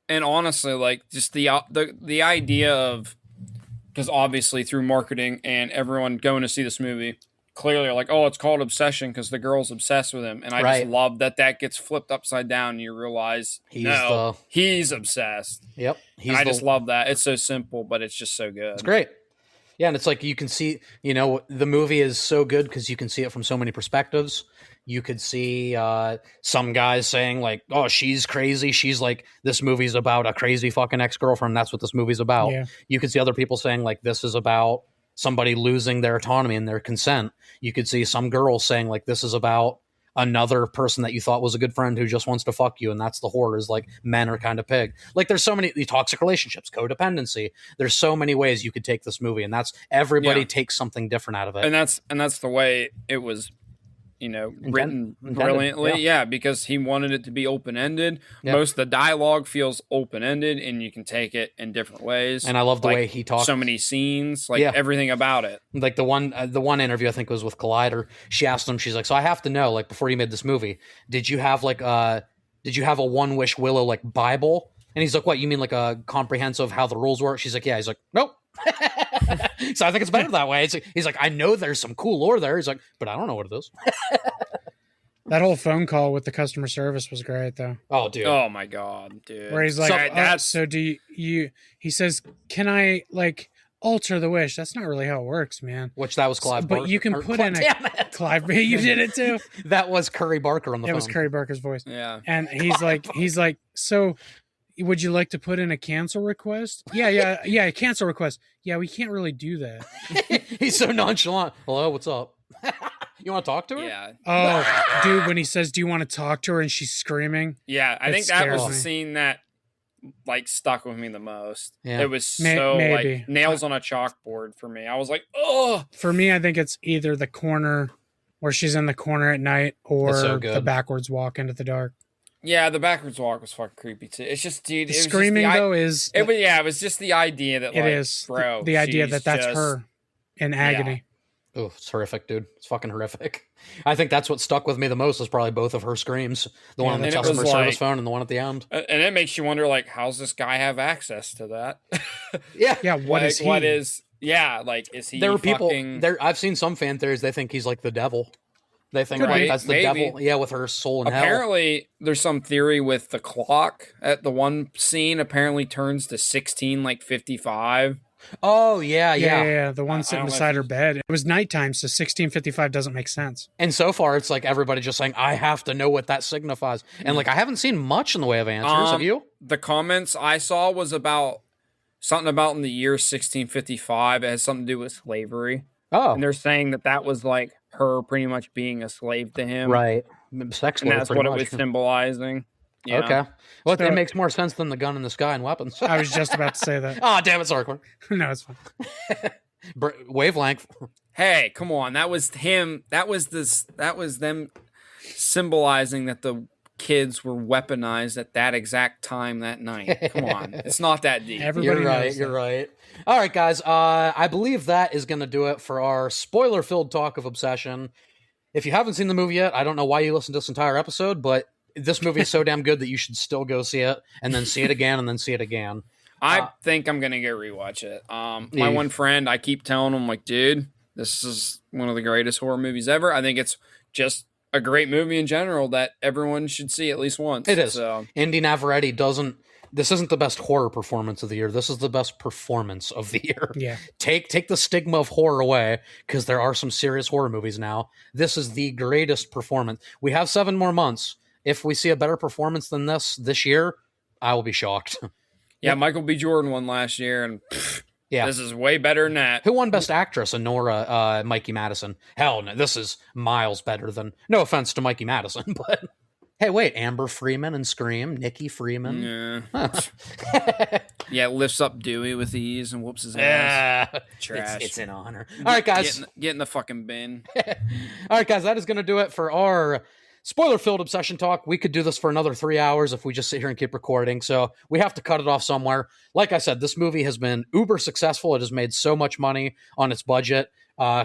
And honestly, like, just the idea of, because obviously through marketing and everyone going to see this movie, clearly are like, oh, it's called Obsession because the girl's obsessed with him. And I just love that gets flipped upside down and you realize, he's obsessed. Yep. I just love that. It's so simple, but it's just so good. It's great. Yeah, and it's like you can see, the movie is so good because you can see it from so many perspectives. You could see some guys saying like, oh, she's crazy. She's like, this movie's about a crazy fucking ex-girlfriend. That's what this movie's about. Yeah. You could see other people saying like, this is about somebody losing their autonomy and their consent. You could see some girls saying like, this is about another person that you thought was a good friend who just wants to fuck you. And that's the horror, is like men are kind of pig. Like there's so many toxic relationships, codependency. There's so many ways you could take this movie, and that's everybody takes something different out of it. And that's the way it was, written brilliantly. Yeah, because he wanted it to be open-ended. Yeah. Most of the dialogue feels open-ended, and you can take it in different ways. And I love the way he talks. So many scenes, everything about it. Like the one interview I think was with Collider. She asked him, she's like, so I have to know, like, before you made this movie, did you have a One Wish Willow like Bible? And he's like, what, you mean like a comprehensive how the rules work? She's like, yeah. He's like, nope. So I think it's better that way. He's like, I know there's some cool lore there. He's like, but I don't know what it is. That whole phone call with the customer service was great, though. Oh, dude. Oh, my God, dude. Where he's like, so do you, he says, can I, like, alter the wish? That's not really how it works, man. Which that was Clive Barker. But you can put in a... Clive, you did it, too? That was Curry Barker on the phone. It was Curry Barker's voice. Yeah. And he's like, so... would you like to put in a cancel request? Yeah, a cancel request. Yeah, we can't really do that. He's so nonchalant. Hello, what's up? You want to talk to her? Yeah. Oh, dude, when he says, do you want to talk to her? And she's screaming. Yeah, I think that was the scene that, like, stuck with me the most. Yeah. It was so, like, nails on a chalkboard for me. I was like, oh! For me, I think it's either the corner where she's in the corner at night or the backwards walk into the dark. Yeah, the backwards walk was fucking creepy too. It's just, dude. The screaming is. It was just the idea that it is, bro. The idea that's her in agony. Yeah. Oh, it's horrific, dude. It's fucking horrific. I think that's what stuck with me the most was probably both of her screams. The one on the customer service phone and the one at the end. And it makes you wonder, like, how's this guy have access to that? Yeah. What is he? What is? Yeah, like, is he? There are people. I've seen some fan theories. They think he's like the devil. They think that's the devil. Yeah, with her soul in hell. Apparently, there's some theory with the clock at the one scene apparently turns to 16:55. Oh, yeah. The one sitting beside her bed. It was nighttime, so 16:55 doesn't make sense. And so far, it's like everybody just saying, I have to know what that signifies. And like, I haven't seen much in the way of answers. Have you? The comments I saw was about something about in the year 1655. It has something to do with slavery. Oh. And they're saying that was like her pretty much being a slave to him. Right. Sex and that's what it was symbolizing. You know? Okay. Well, it makes more sense than the gun in the sky and weapons. I was just about to say that. Oh, damn it, Sarkler. No, it's fine. Wavelength. Hey, come on. That was him. That was them symbolizing that the kids were weaponized at that exact time that night. Come on. It's not that deep. Everybody knows You're right. All right, guys. I believe that is going to do it for our spoiler-filled talk of Obsession. If you haven't seen the movie yet, I don't know why you listened to this entire episode, but this movie is so damn good that you should still go see it, and then see it again, and then see it again. I think I'm going to go rewatch it. My one friend, I keep telling him, like, dude, this is one of the greatest horror movies ever. I think it's just a great movie in general that everyone should see at least once. It is. So. Indy Navarrete doesn't... This isn't the best horror performance of the year. This is the best performance of the year. Yeah. Take the stigma of horror away, because there are some serious horror movies now. This is the greatest performance. We have 7 more months. If we see a better performance than this year, I will be shocked. Yeah, Michael B. Jordan won last year, and this is way better than that. Who won Best Actress? Honora Mikey Madison. Hell no, this is miles better than... No offense to Mikey Madison, but... Hey, wait, Amber Freeman and Scream, Nikki Freeman. Yeah. Huh. Yeah, lifts up Dewey with ease and whoops his ass. Trash. It's an honor. All right, guys. Get in the fucking bin. All right, guys, that is going to do it for our spoiler-filled Obsession talk. We could do this for another 3 hours if we just sit here and keep recording, so we have to cut it off somewhere. Like I said, this movie has been uber successful. It has made so much money on its budget.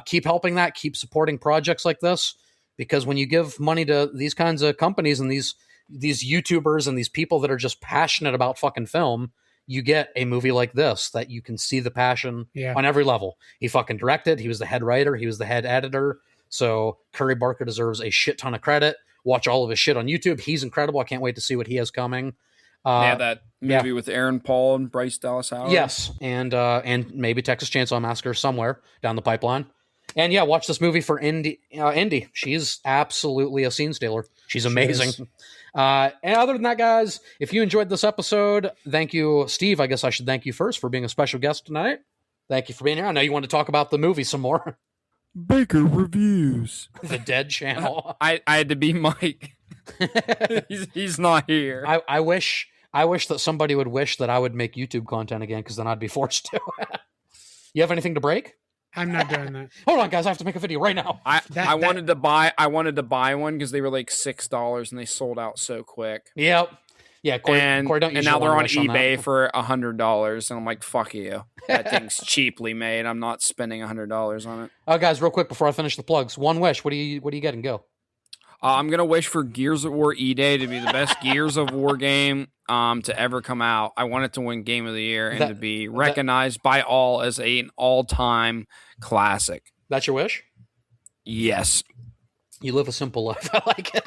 Keep helping that. Keep supporting projects like this. Because when you give money to these kinds of companies and these YouTubers and these people that are just passionate about fucking film, you get a movie like this that you can see the passion on every level. He fucking directed. He was the head writer. He was the head editor. So Curry Barker deserves a shit ton of credit. Watch all of his shit on YouTube. He's incredible. I can't wait to see what he has coming. That movie with Aaron Paul and Bryce Dallas Howard. Yes, and maybe Texas Chainsaw Massacre somewhere down the pipeline. And yeah, watch this movie for Indy. Indy, she's absolutely a scene stealer. She's amazing. And other than that, guys, if you enjoyed this episode, thank you, Steve. I guess I should thank you first for being a special guest tonight. Thank you for being here. I know you want to talk about the movie some more. Baker Reviews. The Dead Channel. I had to be Mike. he's not here. I wish that somebody would wish that I would make YouTube content again, because then I'd be forced to. You have anything to break? I'm not doing that. Hold on, guys. I have to make a video right now. I wanted to buy one because they were like $6 and they sold out so quick. Yep. Yeah, Corey, don't and now they're on eBay for $100, and I'm like, fuck you. That thing's cheaply made. I'm not spending $100 on it. Oh, guys, real quick before I finish the plugs, one wish. What do you getting? Go. I'm gonna wish for Gears of War E-Day to be the best Gears of War game to ever come out. I want it to win Game of the Year and to be recognized by all as an all-time classic. That's your wish? Yes. You live a simple life. I like it.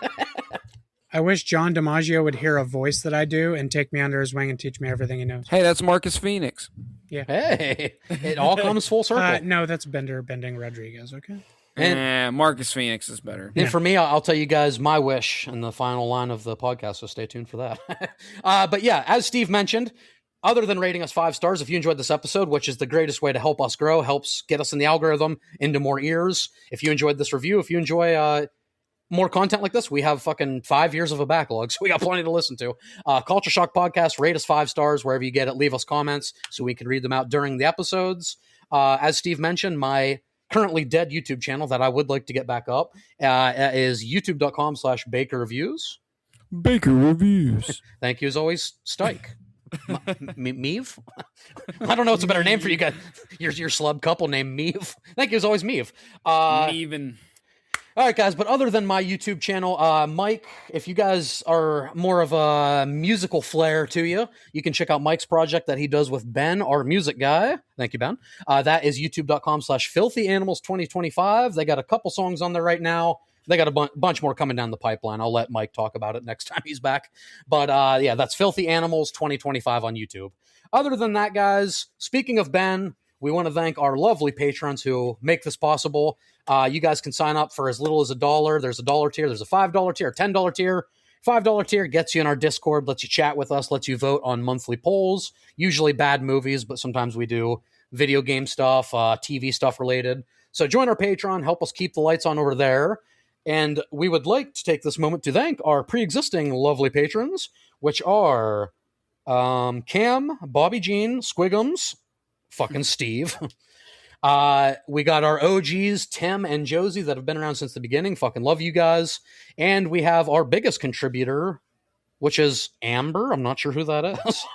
I wish John DiMaggio would hear a voice that I do and take me under his wing and teach me everything he knows. Hey, that's Marcus Phoenix. Yeah. Hey, it all comes full circle. No, that's Bending Rodriguez, okay? And Marcus Phoenix is better. And for me, I'll tell you guys my wish in the final line of the podcast, so stay tuned for that. But yeah, as Steve mentioned, other than rating us 5 stars, if you enjoyed this episode, which is the greatest way to help us grow, helps get us in the algorithm into more ears. If you enjoyed this review, if you enjoy more content like this, we have fucking 5 years of a backlog, so we got plenty to listen to. Culture Shock Podcast, rate us 5 stars wherever you get it. Leave us comments so we can read them out during the episodes. As Steve mentioned, my currently dead YouTube channel that I would like to get back up is youtube.com/Baker Reviews. Baker Reviews. Thank you as always, Stike. Meave? I don't know what's a better name for you guys. Your slub couple named Meave. Thank you as always, Meave. Meavin'. All right, guys, but other than my YouTube channel, Mike, if you guys are more of a musical flair to you, you can check out Mike's project that he does with Ben, our music guy. Thank you, Ben. That is youtube.com/filthyanimals2025. They got a couple songs on there right now. They got a bunch more coming down the pipeline. I'll let Mike talk about it next time he's back. But yeah, that's Filthy Animals 2025 on YouTube. Other than that, guys, speaking of Ben, we want to thank our lovely patrons who make this possible. You guys can sign up for as little as $1. There's a $1 tier. There's a $5 tier, a $10 tier. $5 tier gets you in our Discord, lets you chat with us, lets you vote on monthly polls, usually bad movies, but sometimes we do video game stuff, TV stuff related. So join our Patreon, help us keep the lights on over there. And we would like to take this moment to thank our pre-existing lovely patrons, which are Cam, Bobby Jean, Squigums, fucking Steve. We got our OGs, Tim and Josie, that have been around since the beginning. Fucking love you guys. And we have our biggest contributor, which is Amber. I'm not sure who that is.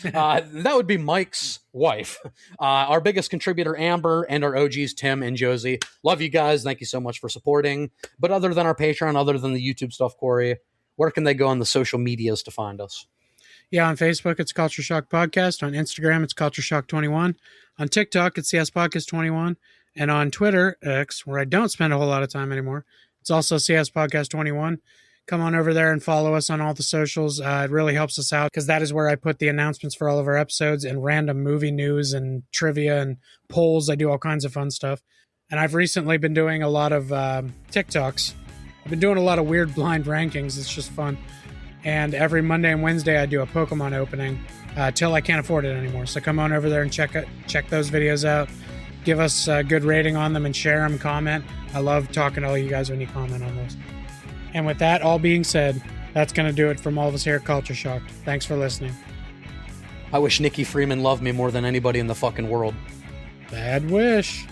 That would be Mike's wife. Our biggest contributor, Amber, and our OGs, Tim and Josie. Love you guys. Thank you so much for supporting. But other than our Patreon, other than the YouTube stuff, Corey, where can they go on the social medias to find us? Yeah, on Facebook, it's Culture Shock Podcast. On Instagram, it's Culture Shock 21. On TikTok, it's CS Podcast 21. And on Twitter, X, where I don't spend a whole lot of time anymore, it's also CS Podcast 21. Come on over there and follow us on all the socials. It really helps us out because that is where I put the announcements for all of our episodes and random movie news and trivia and polls. I do all kinds of fun stuff. And I've recently been doing a lot of TikToks. I've been doing a lot of weird blind rankings. It's just fun. And every Monday and Wednesday, I do a Pokemon opening till I can't afford it anymore. So come on over there and check those videos out. Give us a good rating on them and share them, comment. I love talking to all you guys when you comment on those. And with that all being said, that's going to do it from all of us here at Culture Shock. Thanks for listening. I wish Nikki Freeman loved me more than anybody in the fucking world. Bad wish.